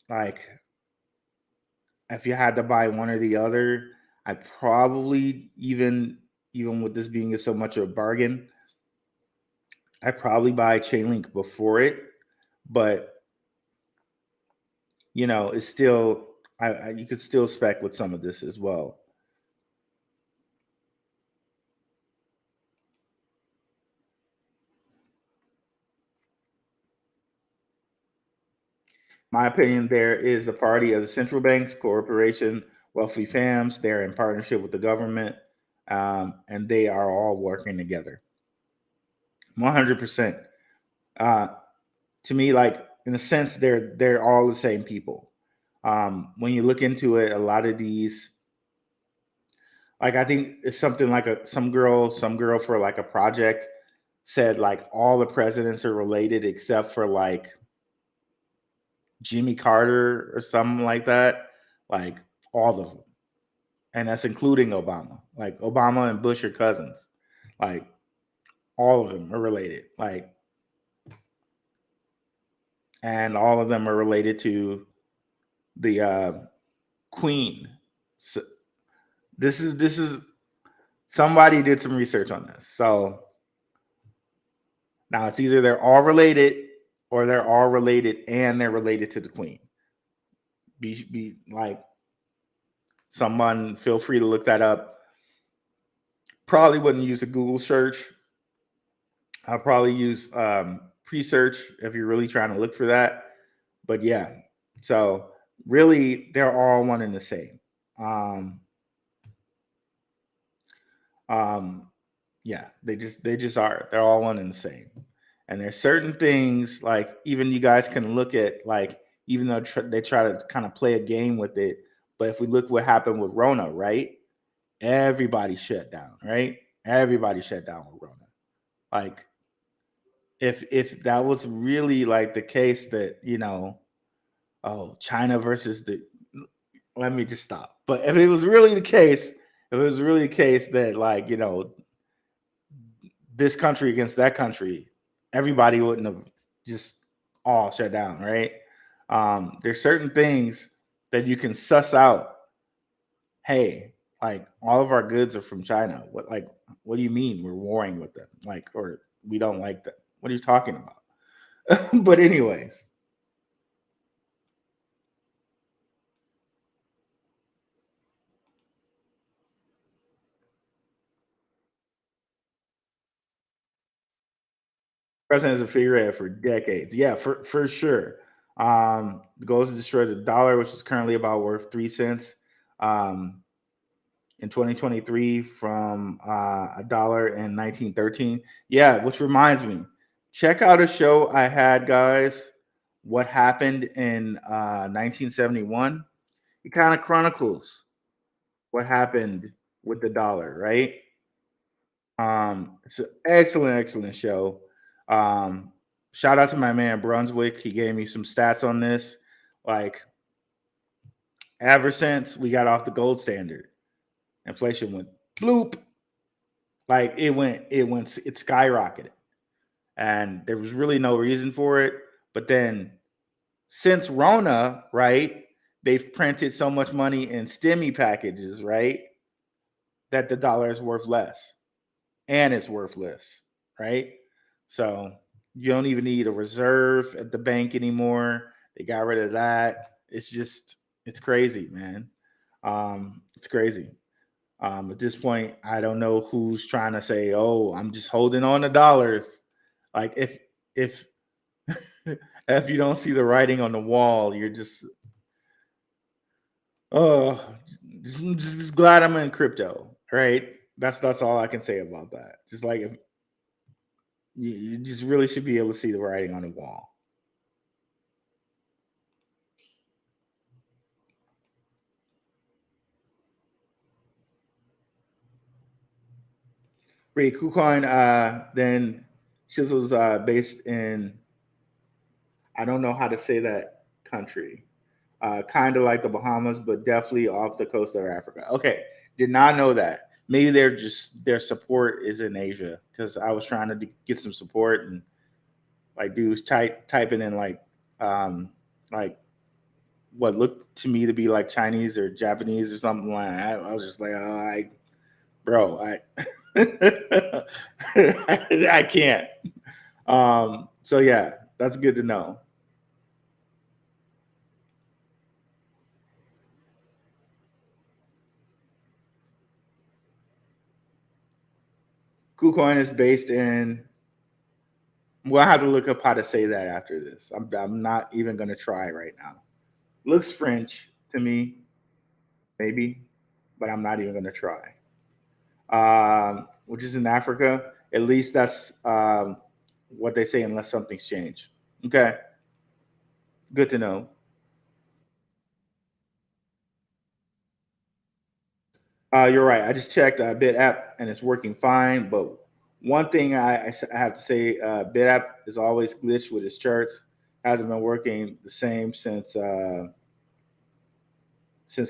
Like if you had to buy one or the other, I probably even with this being so much of a bargain, I probably buy Chainlink before it, but it's still you could still spec with some of this as well. My opinion, there is the party of the central banks, corporation, wealthy fams. They're in partnership with the government, and they are all working together. 100%. To me, like in a sense, they're all the same people. When you look into it, a lot of these, like I think it's something like some girl for like a project said like all the presidents are related except for like Jimmy Carter or something like that. Like all of them. And that's including Obama. Like Obama and Bush are cousins. Like all of them are related. Like, and all of them are related to the Queen. So this is somebody did some research on this. So now it's either they're all related or they're all related and they're related to the Queen. Be like someone feel free to look that up. Probably wouldn't use a Google search. I'll probably use pre-search if you're really trying to look for that. But yeah, so really they're all one and the same. Yeah, they just are. They're all one and the same. And there's certain things like even you guys can look at like even though they try to kind of play a game with it, but if we look what happened with Rona, right? Everybody shut down, right? Everybody shut down with Rona. Like if that was really like the case that oh, China versus the, let me just stop. But if it was really the case, that like this country against that country, everybody wouldn't have just all shut down, right? There's certain things that you can suss out. Hey, like all of our goods are from China. What do you mean we're warring with them? Like, or we don't like them? What are you talking about? But anyways, President is a figurehead for decades. Yeah, for sure. The goal is to destroy the dollar, which is currently about worth 3 cents. In 2023 from a dollar in 1913. Yeah, which reminds me, check out a show I had, guys. What happened in 1971? It kind of chronicles what happened with the dollar, right? It's an excellent, excellent show. Um, Shout out to my man Brunswick. He gave me some stats on this. Like, ever since we got off the gold standard, inflation went bloop. Like it skyrocketed, and there was really no reason for it. But then, since Rona, right, they've printed so much money in stimmy packages, right, that the dollar is worth less, and it's worthless, right? So you don't even need a reserve at the bank anymore. They got rid of that. It's crazy, man. It's crazy. At this point, I don't know who's trying to say, "Oh, I'm just holding on to dollars." Like if if you don't see the writing on the wall, you're just oh, just glad I'm in crypto, right? That's all I can say about that. Just like if you just really should be able to see the writing on the wall. Ray KuCoin, then Shizzle's based in, I don't know how to say that country. Kind of like the Bahamas, but definitely off the coast of Africa. Okay, did not know that. Maybe their support is in Asia, because I was trying to get some support, and like dudes typing in like what looked to me to be like Chinese or Japanese or something like that. I was just like, bro, I can't. So yeah, that's good to know. KuCoin is based in. Well, I have to look up how to say that after this. I'm not even going to try right now. Looks French to me, maybe, but I'm not even going to try. Which is in Africa. At least that's what they say, unless something's changed. Okay, good to know. You're right. I just checked Bit app and it's working fine. But one thing I have to say, Bit app is always glitched with its charts. Hasn't been working the same since the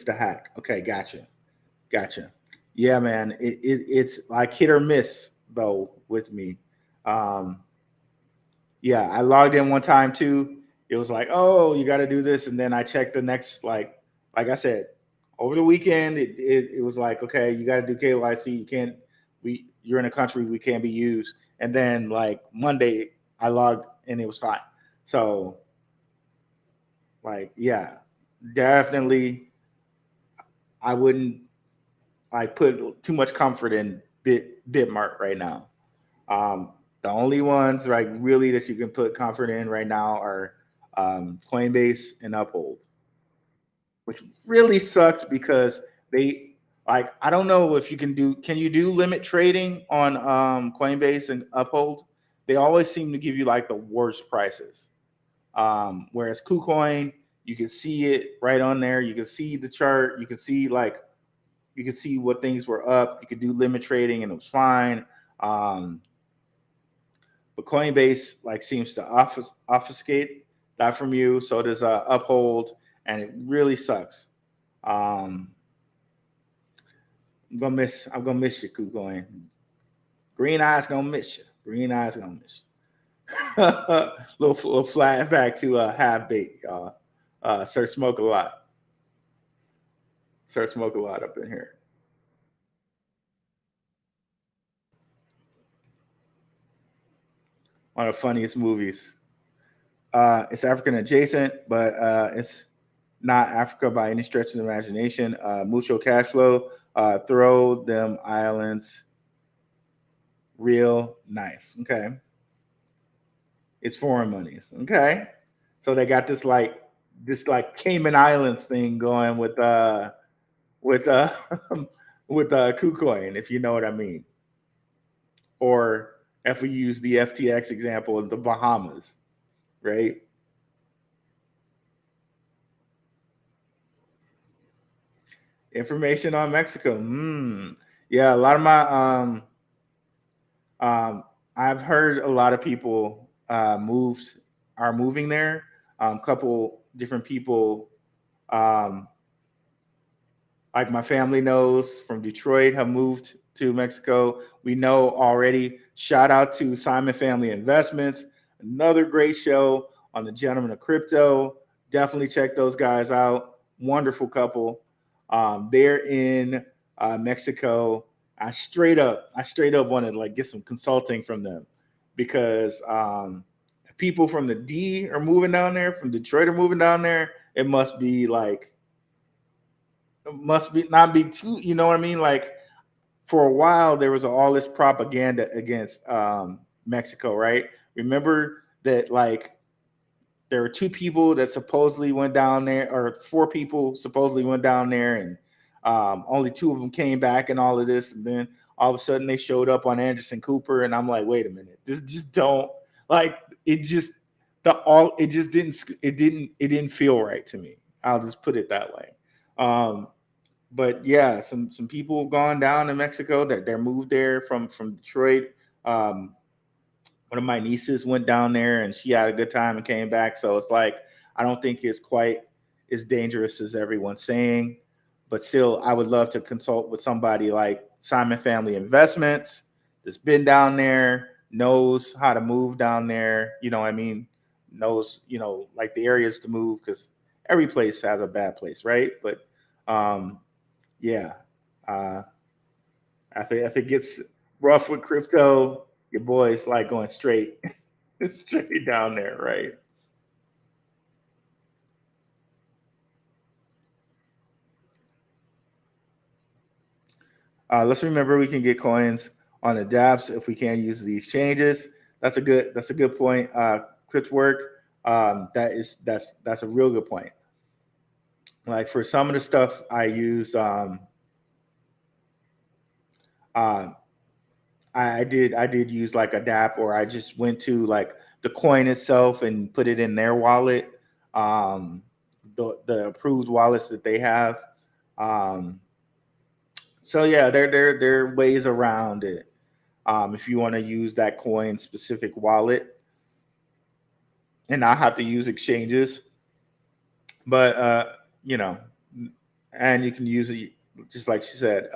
hack. Okay, gotcha. Yeah, man. It's like hit or miss though with me. Um, yeah, I logged in one time too. It was like, oh, you got to do this, and then I checked the next like I said, over the weekend it was like, okay, you got to do KYC. You can't you're in a country we can't be used. And then like Monday I logged and it was fine. So like yeah, definitely I wouldn't like put too much comfort in Bitmart right now. The only ones like really that you can put comfort in right now are Coinbase and Uphold, which really sucks because they like I don't know if you can you do limit trading on Coinbase and Uphold? They always seem to give you like the worst prices. Whereas KuCoin, you can see it right on there. You can see the chart. You can see what things were up. You could do limit trading and it was fine. But Coinbase like seems to obfuscate that from you. So does Uphold, and it really sucks. Um, I'm gonna miss you, KuCoin. Green eyes gonna miss you. Green eyes gonna miss you. little flashback to half baked, y'all. Sir Smoke a lot. Sir Smoke a lot up in here. One of the funniest movies. It's African adjacent, but it's not Africa by any stretch of the imagination. Mucho cash flow. Throw them islands real nice. Okay. It's foreign monies. Okay. So they got this like Cayman Islands thing going with with KuCoin, if you know what I mean. Or if we use the FTX example of the Bahamas, right? Information on Mexico. Yeah, a lot of my um I've heard a lot of people moved are moving there. Couple different people um like my family knows from Detroit have moved to Mexico. We know already. Shout out to Simon Family Investments, another great show on the Gentleman of Crypto. Definitely check those guys out. Wonderful couple. They're in Mexico. I straight up wanted to like get some consulting from them because people from the D are moving down there, from Detroit are moving down there. It must be not be too, you know what I mean? Like for a while there was all this propaganda against Mexico, right? Remember that like there were two people that supposedly went down there, or four people supposedly went down there, and only two of them came back, and all of this, and then all of a sudden they showed up on Anderson Cooper, and I'm like, wait a minute, this just don't like it. Just the all it just didn't it didn't feel right to me. I'll just put it that way. Um, but yeah, some people have gone down to Mexico. They're moved there from Detroit. Um, one of my nieces went down there and she had a good time and came back. So it's like I don't think it's quite as dangerous as everyone's saying, but still, I would love to consult with somebody like Simon Family Investments that's been down there, knows how to move down there. You know, what I mean, knows like the areas to move because every place has a bad place, right? But um, yeah. Uh, if it gets rough with crypto, your boy's like going straight, straight down there, right? Let's remember we can get coins on the dApps if we can't use the exchanges. That's a good point. Crypt work. That's a real good point. Like for some of the stuff I use, uh, I did use like a DApp, or I just went to like the coin itself and put it in their wallet, um, the approved wallets that they have. Um, so yeah, there are ways around it. If you want to use that coin specific wallet and not have to use exchanges, but you know, and you can use it just like she said,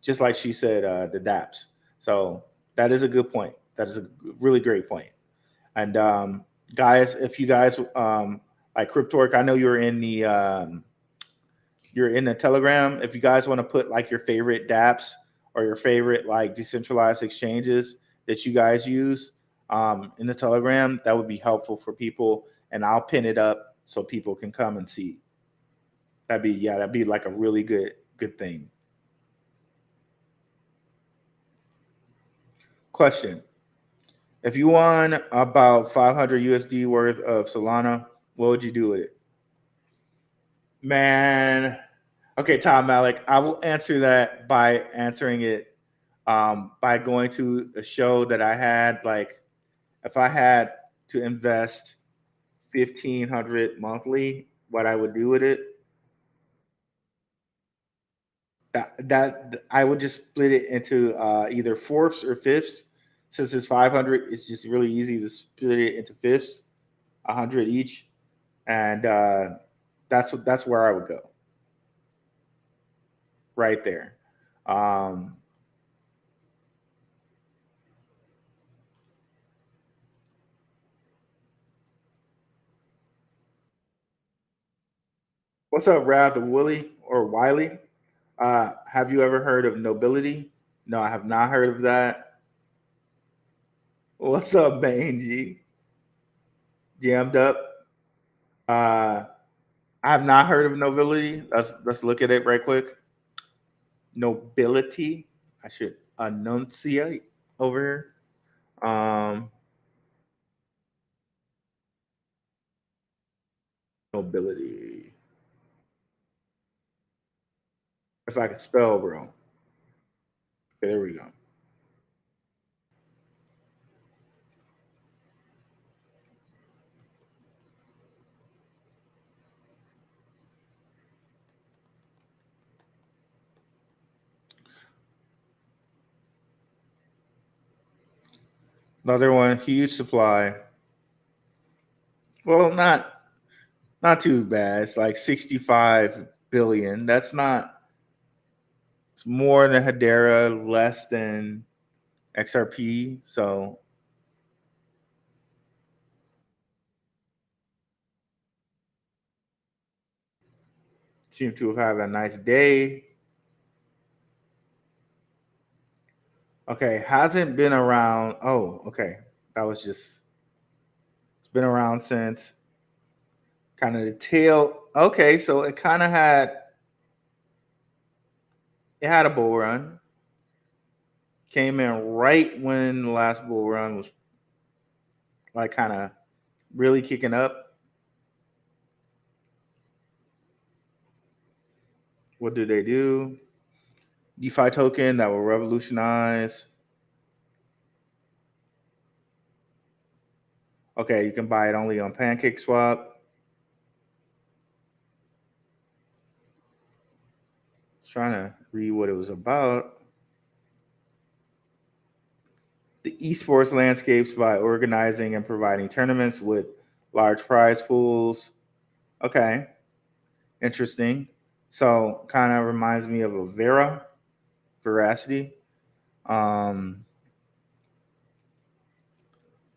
the DApps. So that is a good point. That is a really great point. And guys, if you guys like Cryptork, I know you're in the Telegram. If you guys want to put like your favorite DApps or your favorite like decentralized exchanges that you guys use in the Telegram, that would be helpful for people. And I'll pin it up so people can come and see. That'd be like a really good thing. Question: if you won about 500 USD worth of Solana, what would you do with it? Man, okay, Tom Malik. I will answer that by answering it by going to a show that I had. Like, if I had to invest 1,500 monthly, what I would do with it, that I would just split it into either fourths or fifths. Since it's 500, it's just really easy to split it into fifths, 100 each, and that's where I would go right there. Um, what's up, Rav the Willie or Wiley? Have you ever heard of nobility? No, I have not heard of that. What's up, Mangy? Jammed up. I have not heard of nobility. Let's look at it right quick. Nobility. I should enunciate over here. Um, Mobility. If I can spell, bro. Okay, there we go. Another one, huge supply. Well, not too bad. It's like 65 billion. That's not. It's more than Hedera, less than XRP. So seem to have had a nice day. Okay, hasn't been around. Oh, okay. That was just. It's been around since kind of the tail. Okay, so it kind of had. It had a bull run. Came in right when the last bull run was like kind of really kicking up. What do they do? DeFi token that will revolutionize. Okay, you can buy it only on PancakeSwap. Trying to read what it was about. The esports landscapes by organizing and providing tournaments with large prize pools. Okay, interesting. So kind of reminds me of a Veracity. Um,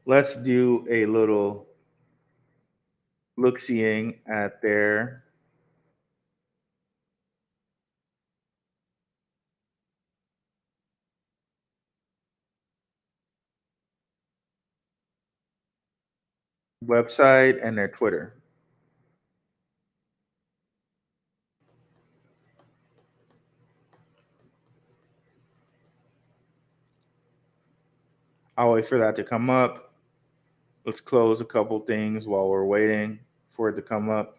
let's do a little look-seeing at their website and their Twitter. I'll wait for that to come up. Let's close a couple things while we're waiting for it to come up.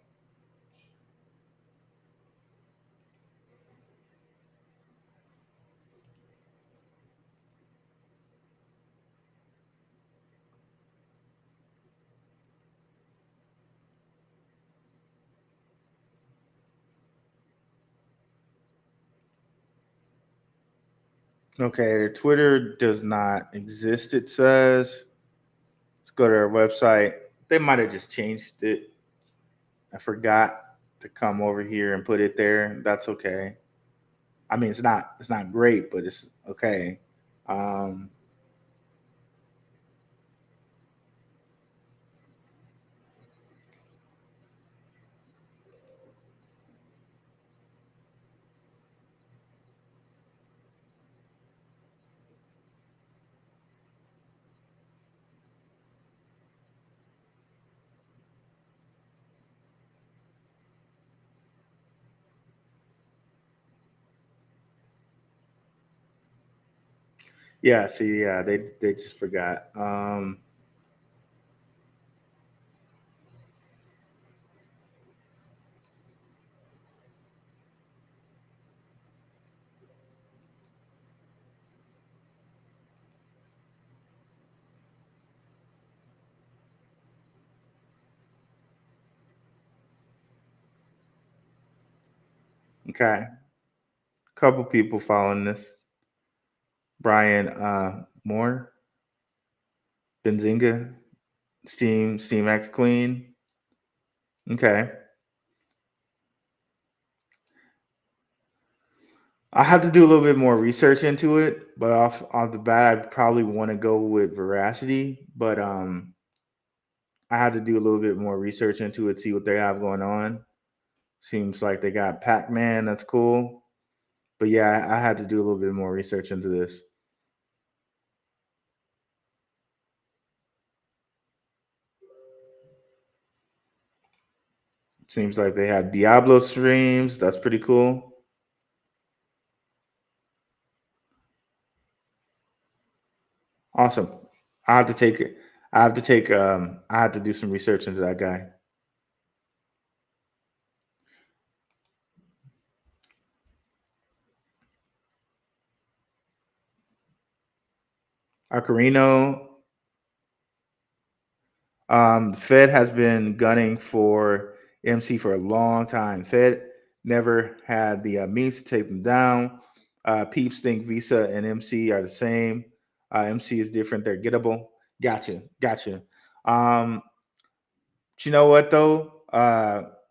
Okay, their Twitter does not exist, it says. Let's go to their website. They might have just changed it. I forgot to come over here and put it there. That's okay. I mean, it's not great, but it's okay. Um, yeah, see, yeah, they just forgot. Okay, couple people following this. Brian Moore, Benzinga, Steam X Queen. Okay. I have to do a little bit more research into it, but off the bat, I probably want to go with Veracity. But I had to do a little bit more research into it, see what they have going on. Seems like they got Pac-Man. That's cool. But yeah, I had to do a little bit more research into this. Seems like they had Diablo streams. That's pretty cool. Awesome. I have to take it. I have to take. I have to do some research into that guy. Arcarino. The Fed has been gunning for MC for a long time. Fed never had the means to take them down. Peeps think Visa and MC are the same. MC is different. They're gettable. Gotcha. Um, but you know what though?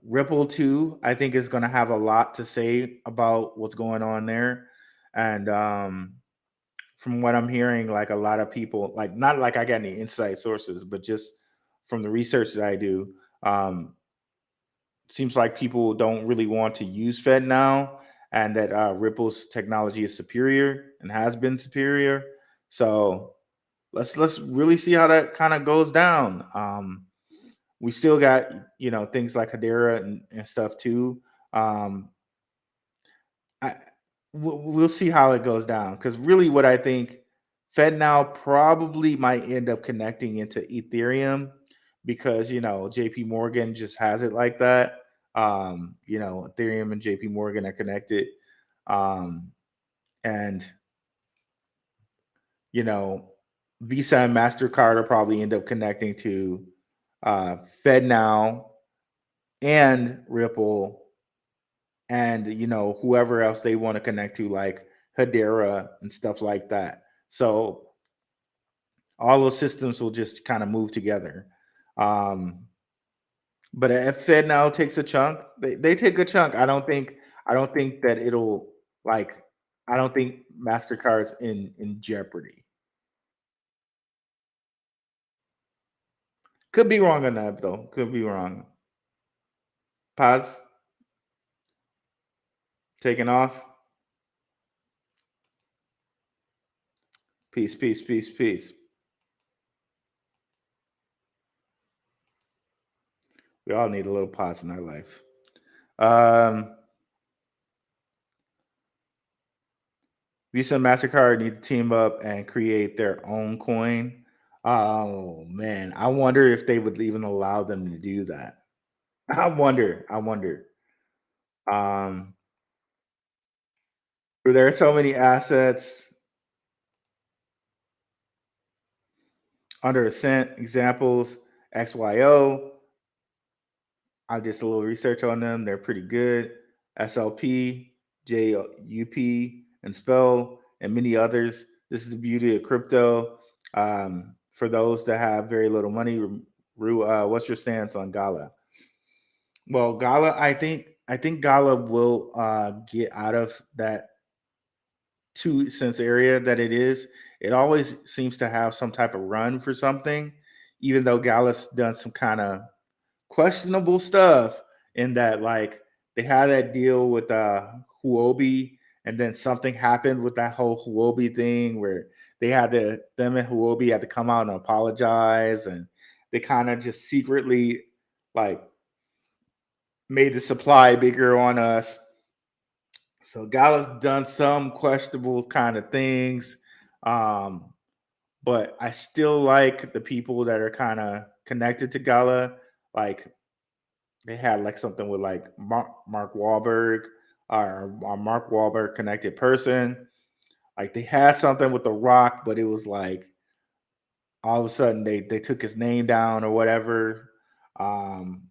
Ripple too, I think is going to have a lot to say about what's going on there, and from what I'm hearing, like a lot of people, like not like I got any inside sources, but just from the research that I do, um, seems like people don't really want to use Fed now, and that Ripple's technology is superior and has been superior. So let's really see how that kind of goes down. We still got things like Hedera and stuff too. Um, I we'll see how it goes down because really, what I think FedNow probably might end up connecting into Ethereum because JP Morgan just has it like that. Ethereum and JP Morgan are connected, um, and you know Visa and Mastercard will probably end up connecting to FedNow and Ripple and whoever else they want to connect to, like Hedera and stuff like that. So all those systems will just kind of move together. Um, but if Fed now takes a chunk, they take a chunk. I don't think that it'll like. I don't think Mastercard's in jeopardy. Could be wrong on that though. Could be wrong. Paz taking off. Peace. We all need a little pause in our life. Um, Visa and Mastercard need to team up and create their own coin. Oh man, I wonder if they would even allow them to do that. I wonder. Um, there are so many assets under Ascent. Examples: XYO. I did a little research on them. They're pretty good. SLP, JUP, and Spell, and many others. This is the beauty of crypto. For those that have very little money, what's your stance on Gala? Well, Gala, I think Gala will get out of that 2 cents area that it is. It always seems to have some type of run for something, even though Gala's done some kind of questionable stuff in that, like, they had that deal with Huobi, and then something happened with that whole Huobi thing where them and Huobi had to come out and apologize, and they kind of just secretly like made the supply bigger on us. So Gala's done some questionable kind of things. Um, but I still like the people that are kind of connected to Gala. Like, they had like something with like Mark Wahlberg, or Mark Wahlberg connected person. Like, they had something with The Rock, but it was like all of a sudden they took his name down or whatever.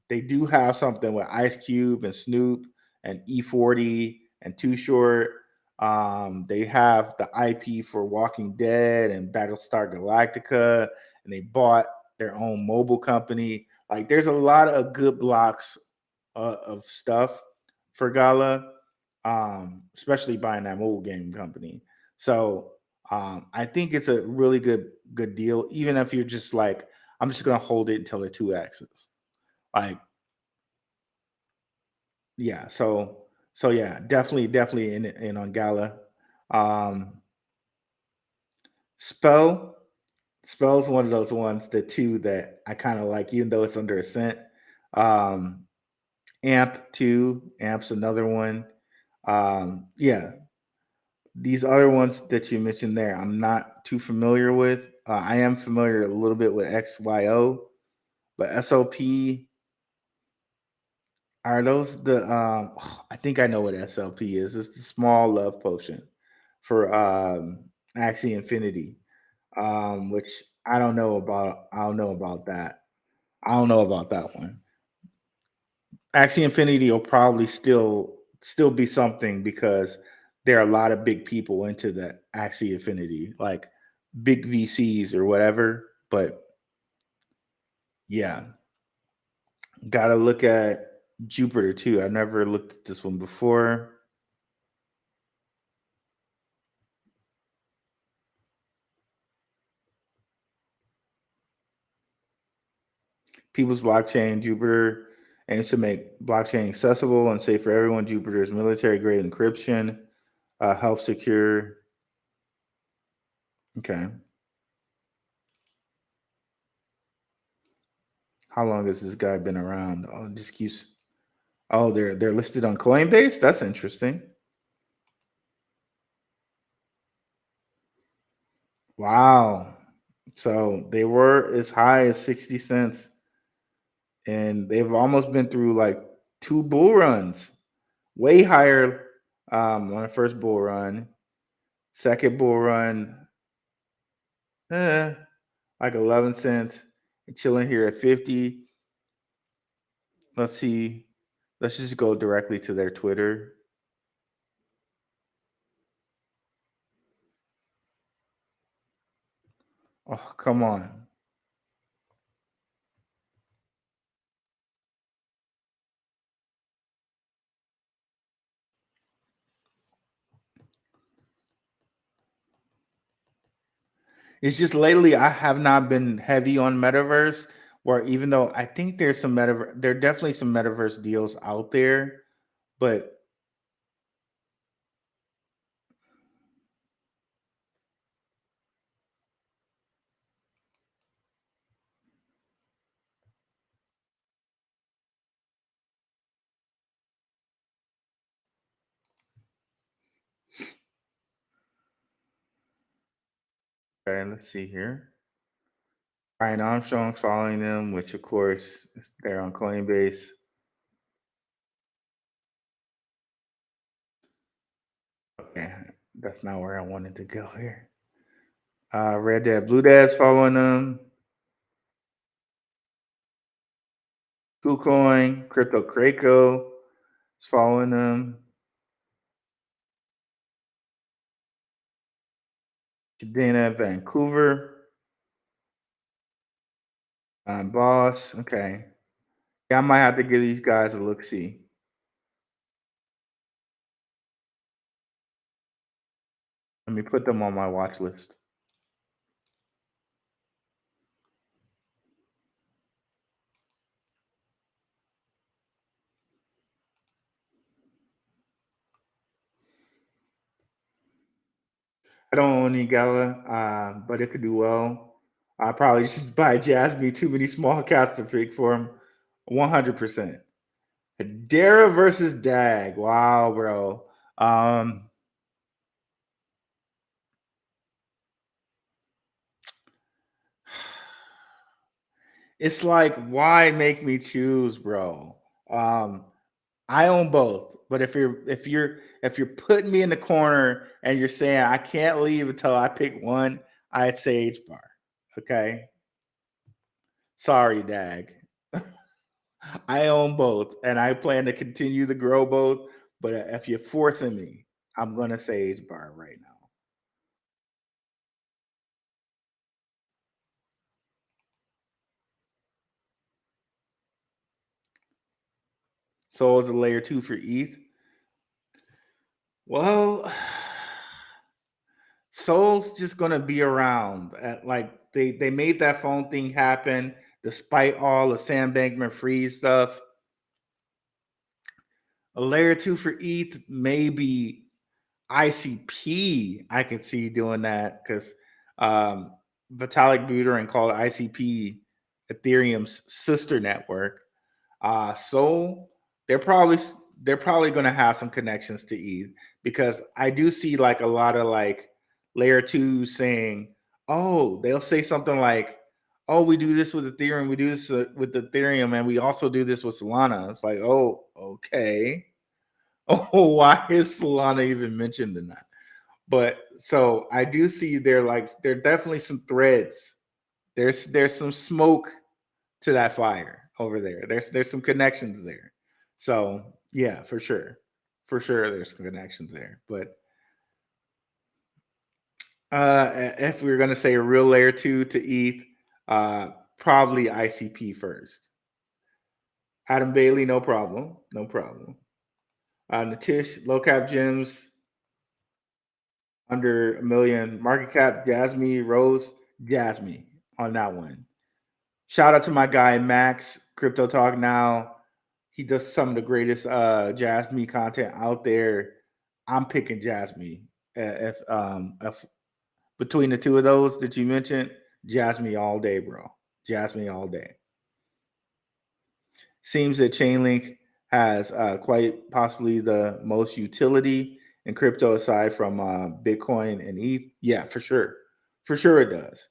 They do have something with Ice Cube and Snoop and E40 and Too Short. They have the IP for Walking Dead and Battlestar Galactica, and they bought their own mobile company. Like, there's a lot of good blocks of stuff for Gala, especially buying that mobile game company. So I think it's a really good deal, even if you're just like, I'm just gonna hold it until the 2X's. Like, yeah, so yeah, definitely in on Gala. Um Spell Spell's one of those ones, the two that I kind of like, even though it's under a cent. Um Amp too. Amp's another one. Yeah, these other ones that you mentioned there, I'm not too familiar with. I am familiar a little bit with XYO, but SLP, are those the? I think I know what SLP is. It's the small love potion for Axie Infinity. which I don't know about. I don't know about that. I don't know about that one. Axie Infinity will probably still be something because there are a lot of big people into the Axie Infinity, like big VCs or whatever. But yeah, gotta look at Jupiter too. I've never looked at this one before. People's Blockchain, Jupiter aims to make blockchain accessible and safe for everyone. Jupiter's military grade encryption, help secure. Okay. How long has this guy been around? Oh, it just keeps. Oh, they're listed on Coinbase. That's interesting. Wow. So they were as high as 60 cents, and they've almost been through like two bull runs, way higher on the first bull run. Second bull run, eh, like 11 cents. And chilling here at 50. Let's see. Let's just go directly to their Twitter. Oh, come on. It's just lately I have not been heavy on metaverse. Where even though I think there's some metaverse, there are definitely some metaverse deals out there, but okay, let's see here. Brian Armstrong's following them, which of course is there on Coinbase. Okay, that's not where I wanted to go here. Red Dad, Blue Dad's following them. KuCoin, Crypto Kraco is following them. Cadena, Vancouver. Boss. Okay. Yeah, I might have to give these guys a look see. Let me put them on my watch list. I don't own any Gala, but it could do well. I probably just buy Jasmine. Too many small cats to pick for him. 100%. Hedera versus Dag. Wow, bro. Um, it's like, why make me choose, bro? Um, I own both, but if you're putting me in the corner and you're saying I can't leave until I pick one, I'd say H bar. Okay, sorry, Dag. I own both, and I plan to continue to grow both. But if you're forcing me, I'm gonna say H bar right now. So it's a layer two for ETH. Well, Soul's just gonna be around. Like they made that phone thing happen despite all the Sam Bankman-Fried stuff. A layer two for ETH, maybe ICP. I could see doing that because um, Vitalik Buterin called ICP Ethereum's sister network. So they're probably they're probably going to have some connections to ETH because I do see like a lot of like layer two saying, oh, they'll say something like, oh, we do this with Ethereum, we do this with Ethereum, and we also do this with Solana. It's like, oh, okay. Oh, why is Solana even mentioned in that? But so I do see there definitely some threads. There's some smoke to that fire over there. There's some connections there. So yeah, for sure. For sure there's connections there. But if we were gonna say a real layer two to ETH, probably ICP first. Adam Bailey, no problem. No problem. Natish, low cap gems, under a million. Market cap, Jasmine, Rose, Jasmine on that one. Shout out to my guy, Max, Crypto Talk Now. He does some of the greatest Jasmine content out there. I'm picking Jasmine. If between the two of those that you mentioned, Jasmine all day, bro. Jasmine all day. Seems that Chainlink has quite possibly the most utility in crypto aside from Bitcoin and ETH. Yeah, for sure. For sure it does.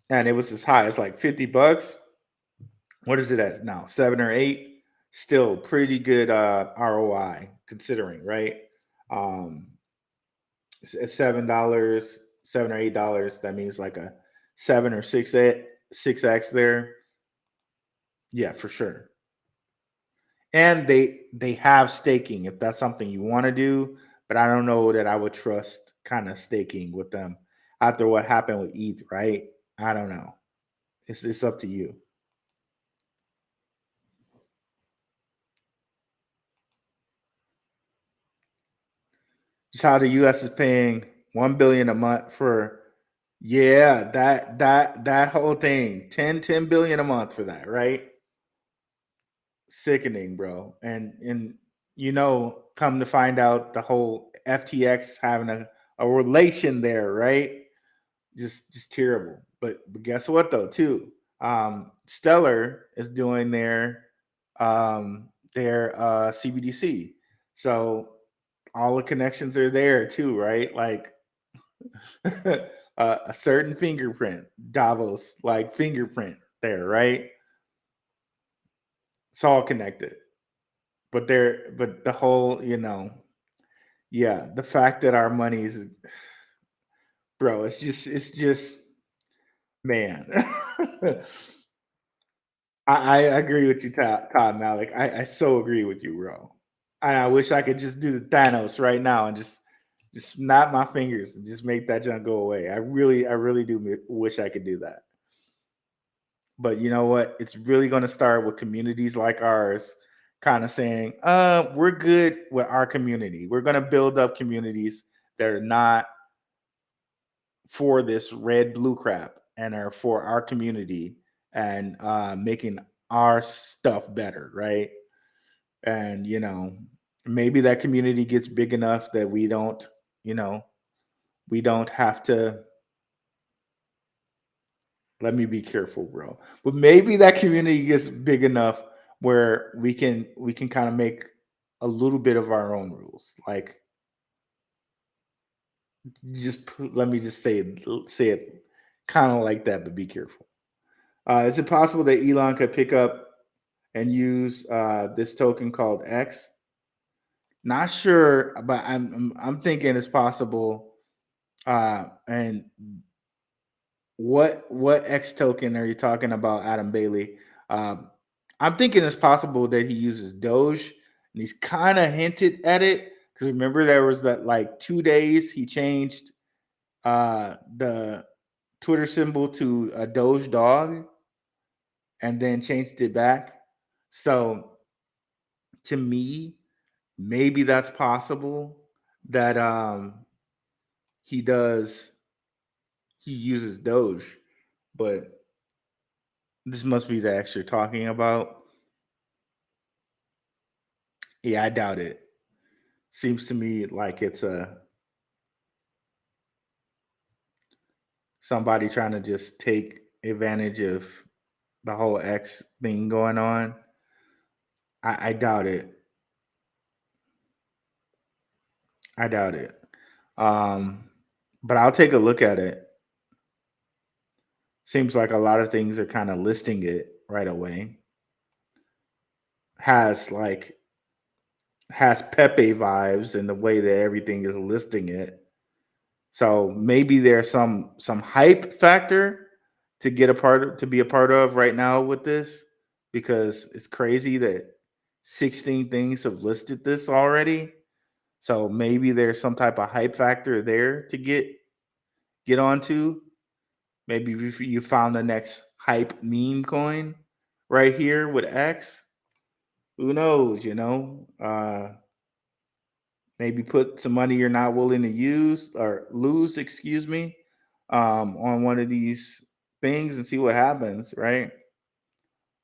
And it was as high as like $50. What is it at now? 7 or 8? Still pretty good ROI considering, right? At $7, $7 or $8, that means like a 7 or 6x there. Yeah, for sure. And they have staking if that's something you want to do, but I don't know that I would trust kind of staking with them after what happened with ETH, right? I don't know. It's up to you. Just how the US is paying $1 billion a month for that whole thing. 10 billion a month for that, right? Sickening, bro. And come to find out the whole FTX having a relation there, right? Just terrible. But guess what though, too? Stellar is doing their CBDC. So all the connections are there too, right? Like a certain fingerprint, Davos like fingerprint there, right? It's all connected. But the whole, yeah, the fact that our money is, bro, it's just, man. I agree with you, Todd Malik. I so agree with you, bro. And I wish I could just do the Thanos right now and just snap my fingers and just make that junk go away. I really do wish I could do that. But you know what? It's really going to start with communities like ours kind of saying, we're good with our community. We're going to build up communities that are not for this red blue crap and are for our community and making our stuff better, right? And maybe that community gets big enough that we don't have to. Let me be careful, bro. But maybe that community gets big enough where we can kind of make a little bit of our own rules. Like, let me just say it kind of like that, but be careful. Is it possible that Elon could pick up and use this token called X? Not sure, but I'm thinking it's possible. And what X token are you talking about, Adam Bailey? I'm thinking it's possible that he uses Doge, and he's kind of hinted at it because remember there was that like 2 days he changed the Twitter symbol to a Doge dog and then changed it back. So to me, maybe that's possible that he uses Doge, but this must be the X you're talking about. Yeah, I doubt it. Seems to me like it's somebody trying to just take advantage of the whole X thing going on. I doubt it. I doubt it. But I'll take a look at it. Seems like a lot of things are kind of listing it right away. Has like has Pepe vibes in the way that everything is listing it. So maybe there's some hype factor to get a part of, to be a part of right now with this, because it's crazy that 16 things have listed this already. So maybe there's some type of hype factor there to get onto. Maybe if you found the next hype meme coin right here with X, who knows, you know? Maybe put some money you're not willing to use or lose, excuse me, on one of these things and see what happens, right?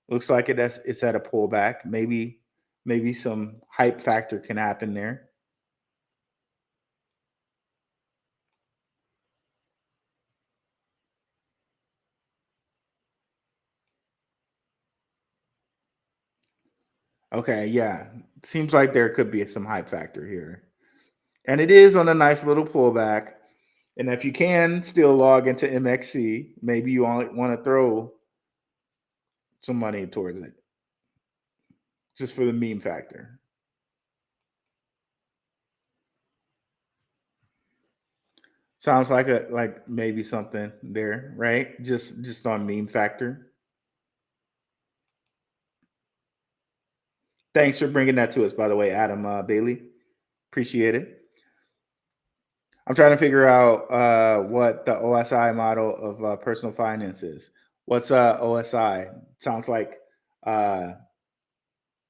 Looks like it's at a pullback. Maybe some hype factor can happen there. Okay, yeah. Seems like there could be some hype factor here. And it is on a nice little pullback. And if you can still log into MXC, maybe you want to throw some money towards it just for the meme factor. Sounds like maybe something there, right? Just on meme factor. Thanks for bringing that to us, by the way, Adam Bailey. Appreciate it. I'm trying to figure out what the OSI model of personal finance is. What's OSI? Sounds like uh,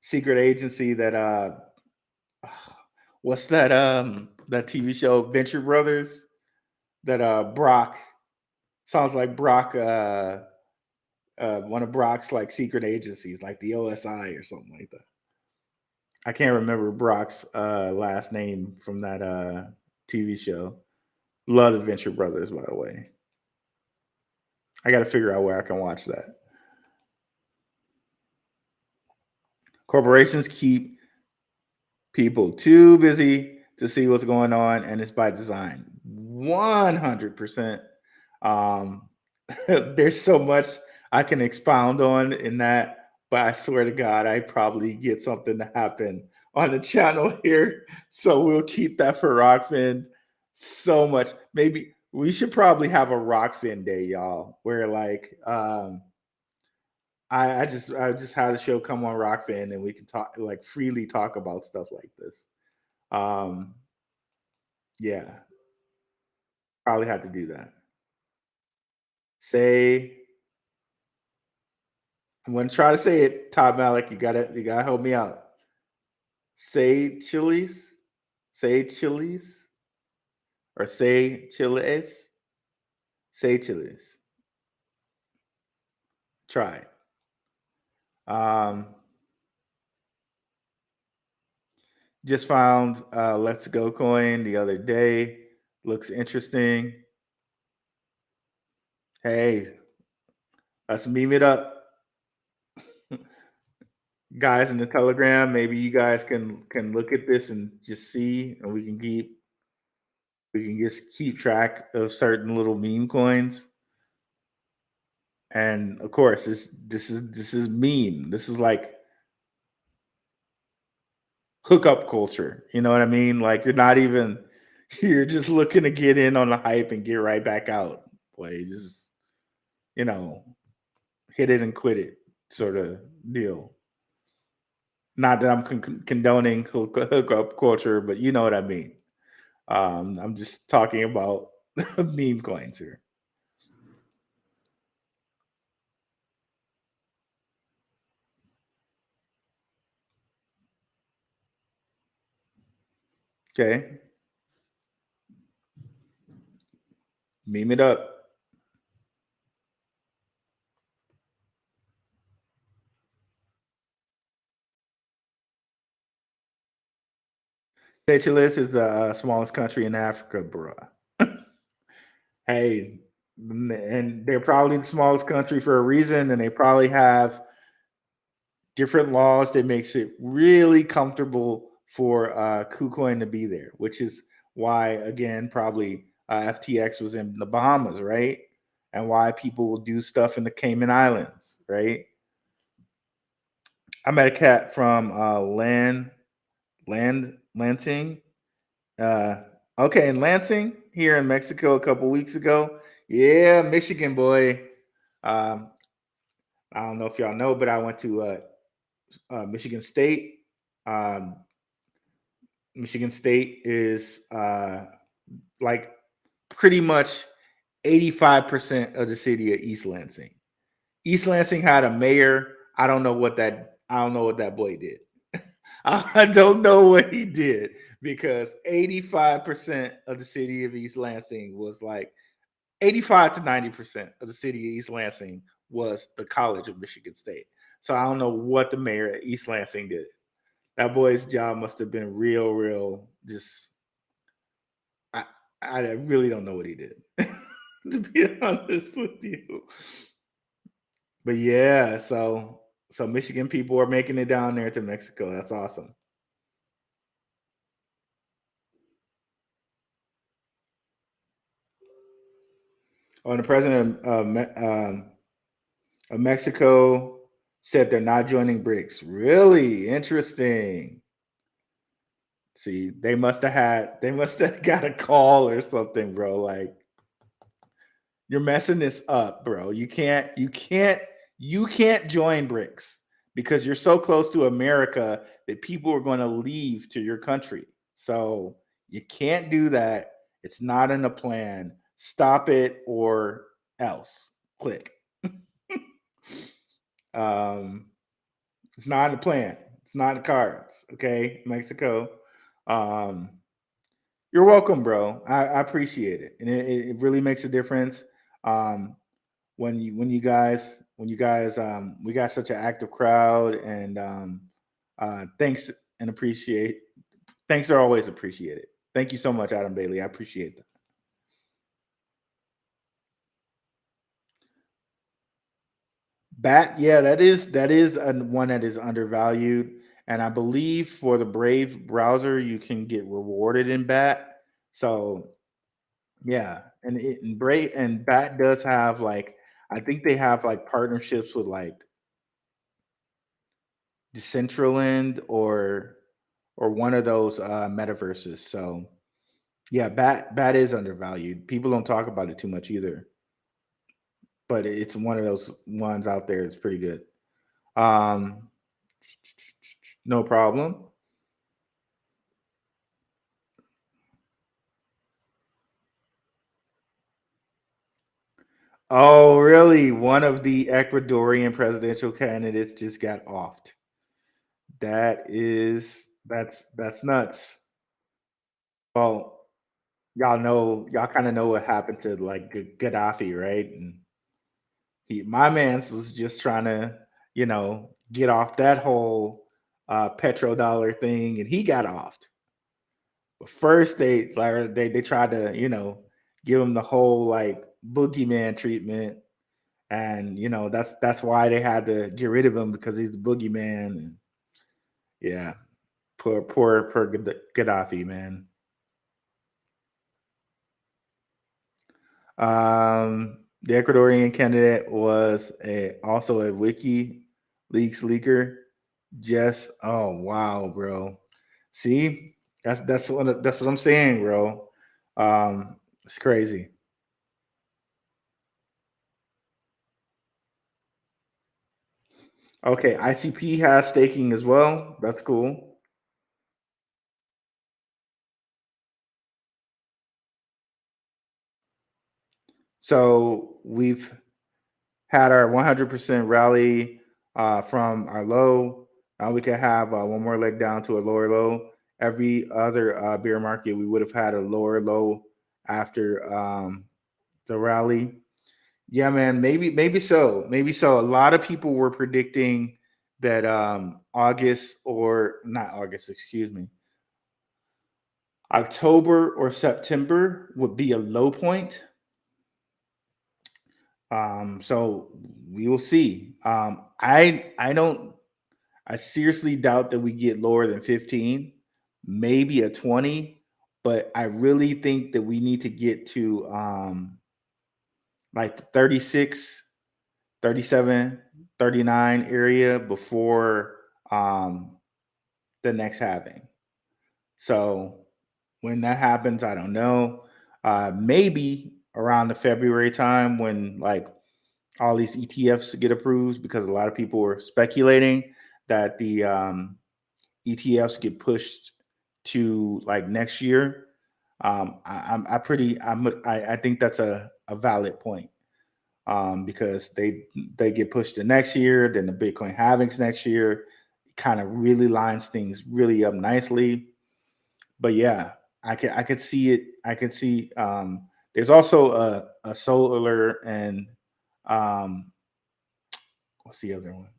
secret agency that what's that TV show Venture Brothers that Brock sounds like Brock one of Brock's like secret agencies like the OSI or something like that. I can't remember Brock's last name from that TV show. Love the Venture Brothers, by the way. I got to figure out where I can watch that. Corporations keep people too busy to see what's going on, and it's by design. 100%. There's so much I can expound on in that, but I swear to God, I probably get something to happen on the channel here. So we'll keep that for Rokfin. So much. Maybe we should probably have a Rokfin day, y'all, where like I just had the show come on Rokfin and we can talk like freely talk about stuff like this. Um yeah, probably have to do that. Say I'm gonna try to say it, Todd Malik. You gotta help me out. Say chilies, say chilies, or say chiles, say chilies. Try it. Just found Let's Go coin the other day. Looks interesting. Hey, let's meme it up. Guys in the Telegram, maybe you guys can look at this and just see, and we can just keep track of certain little meme coins. And of course, this is meme. This is like hookup culture. You know what I mean? Like you're just looking to get in on the hype and get right back out. Boy, just you know, hit it and quit it sort of deal. Not that I'm condoning hookup culture, but you know what I mean. I'm just talking about meme coins here. Okay. Meme it up. Seychelles is the smallest country in Africa, bruh. Hey, and they're probably the smallest country for a reason, and they probably have different laws that makes it really comfortable for KuCoin to be there, which is why, again, probably FTX was in the Bahamas, right? And why people will do stuff in the Cayman Islands, right? I met a cat from Lansing. Okay, in Lansing, here in Mexico, a couple weeks ago. Yeah, Michigan boy. Um, I don't know if y'all know, but I went to Michigan State. Um, Michigan State is like pretty much 85% of the city of East Lansing. East Lansing had a mayor. I don't know what that boy did. I don't know what he did because 85% of the city of East Lansing was like 85 to 90% of the city of East Lansing was the College of Michigan State. So I don't know what the mayor at East Lansing did. That boy's job must have been real just I I really don't know what he did. To be honest with you. But yeah, so Michigan people are making it down there to Mexico. That's awesome. Oh, and the president of Mexico said they're not joining BRICS. Really interesting. See, they must have got a call or something, bro. Like you're messing this up, bro. You can't join BRICS because you're so close to America that people are going to leave to your country. So you can't do that. It's not in a plan. Stop it or else. Click. um, it's not in the plan. It's not in the cards. Okay, Mexico. Um, you're welcome, bro. I appreciate it, and it really makes a difference. Um, when you guys we got such an active crowd and thanks and appreciate thanks are always appreciated. Thank you so much, Adam Bailey. I appreciate that. Bat, yeah, that is one that is undervalued, and I believe for the Brave browser you can get rewarded in Bat. So yeah, and Brave and Bat does have like I think they have like partnerships with like Decentraland or one of those metaverses. So yeah, Bat is undervalued. People don't talk about it too much either, but it's one of those ones out there that's pretty good. Um, no problem. Oh, really? One of the Ecuadorian presidential candidates just got offed. That's nuts. Well, y'all kind of know what happened to like Gaddafi, right? And my man's was just trying to, get off that whole petrodollar thing, and he got offed. But first, they tried to, give him the whole like boogeyman treatment, and that's why they had to get rid of him because he's the boogeyman. And yeah, poor Gaddafi, man. The Ecuadorian candidate was also a WikiLeaks leaker. Just oh wow, bro. See, that's what I'm saying, bro. It's crazy. Okay, ICP has staking as well. That's cool. So we've had our 100% rally from our low. Now we can have one more leg down to a lower low. Every other bear market, we would have had a lower low after the rally. Yeah, man, maybe so. A lot of people were predicting that August or not August, excuse me, October or September would be a low point. So we will see. I seriously doubt that we get lower than 15, maybe a 20, but I really think that we need to get to like the 36, 37, 39 area before the next halving. So when that happens, I don't know. Maybe around the February time when like all these ETFs get approved, because a lot of people were speculating that the ETFs get pushed to like next year. I think that's a valid point, because they get pushed to next year. Then the Bitcoin halvings next year kind of really lines things really up nicely. But yeah, I could see it. I could see. There's also a solar and um, what's the other one?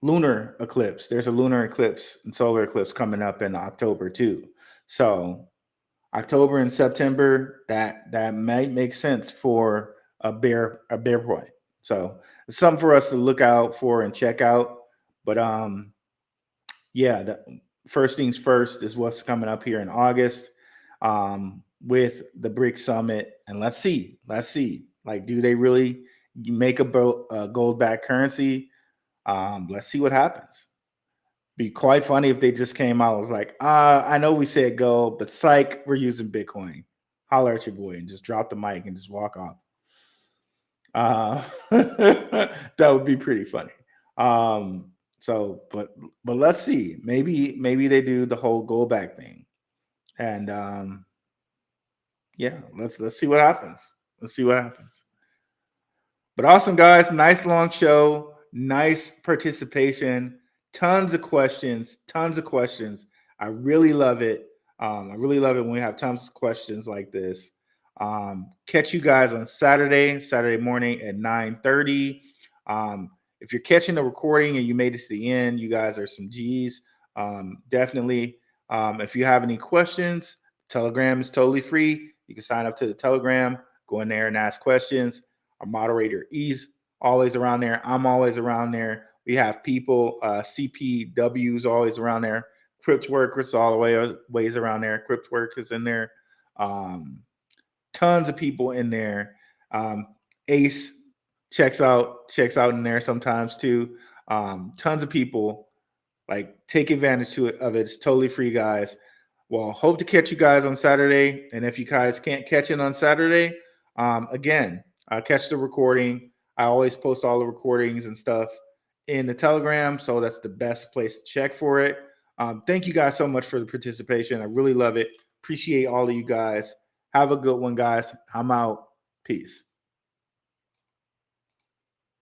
Lunar eclipse. There's a lunar eclipse and solar eclipse coming up in October too. So October and September, that might make sense for a bear point. So it's something for us to look out for and check out. But yeah, the first things first is what's coming up here in August, with the BRIC summit, and let's see, like, do they really make a gold backed currency? Let's see what happens. Be quite funny if they just came out and was like, I know we said gold, but psych, we're using Bitcoin. Holler at your boy and just drop the mic and just walk off. That would be pretty funny. But let's see. Maybe they do the whole go back thing, and yeah, let's see what happens. Let's see what happens. But awesome, guys. Nice long show. Nice participation. Tons of questions. Tons of questions. I really love it. I really love it when we have tons of questions like this. Catch you guys on Saturday morning at 9:30. If you're catching the recording and you made it to the end, you guys are some G's. Definitely. If you have any questions, Telegram is totally free. You can sign up to the Telegram, go in there and ask questions. Our moderator E's always around there. I'm always around there. We have people, CPW's always around there. Crypt workers all the ways around there. Crypt workers in there. Tons of people in there. Ace checks out in there sometimes too. Tons of people. Like, take advantage of it. It's totally free, guys. Well, hope to catch you guys on Saturday. And if you guys can't catch it on Saturday, again, catch the recording. I always post all the recordings and stuff in the Telegram, so that's the best place to check for it. Thank you guys so much for the participation. I really love it. Appreciate all of you guys. Have a good one, guys. I'm out. Peace.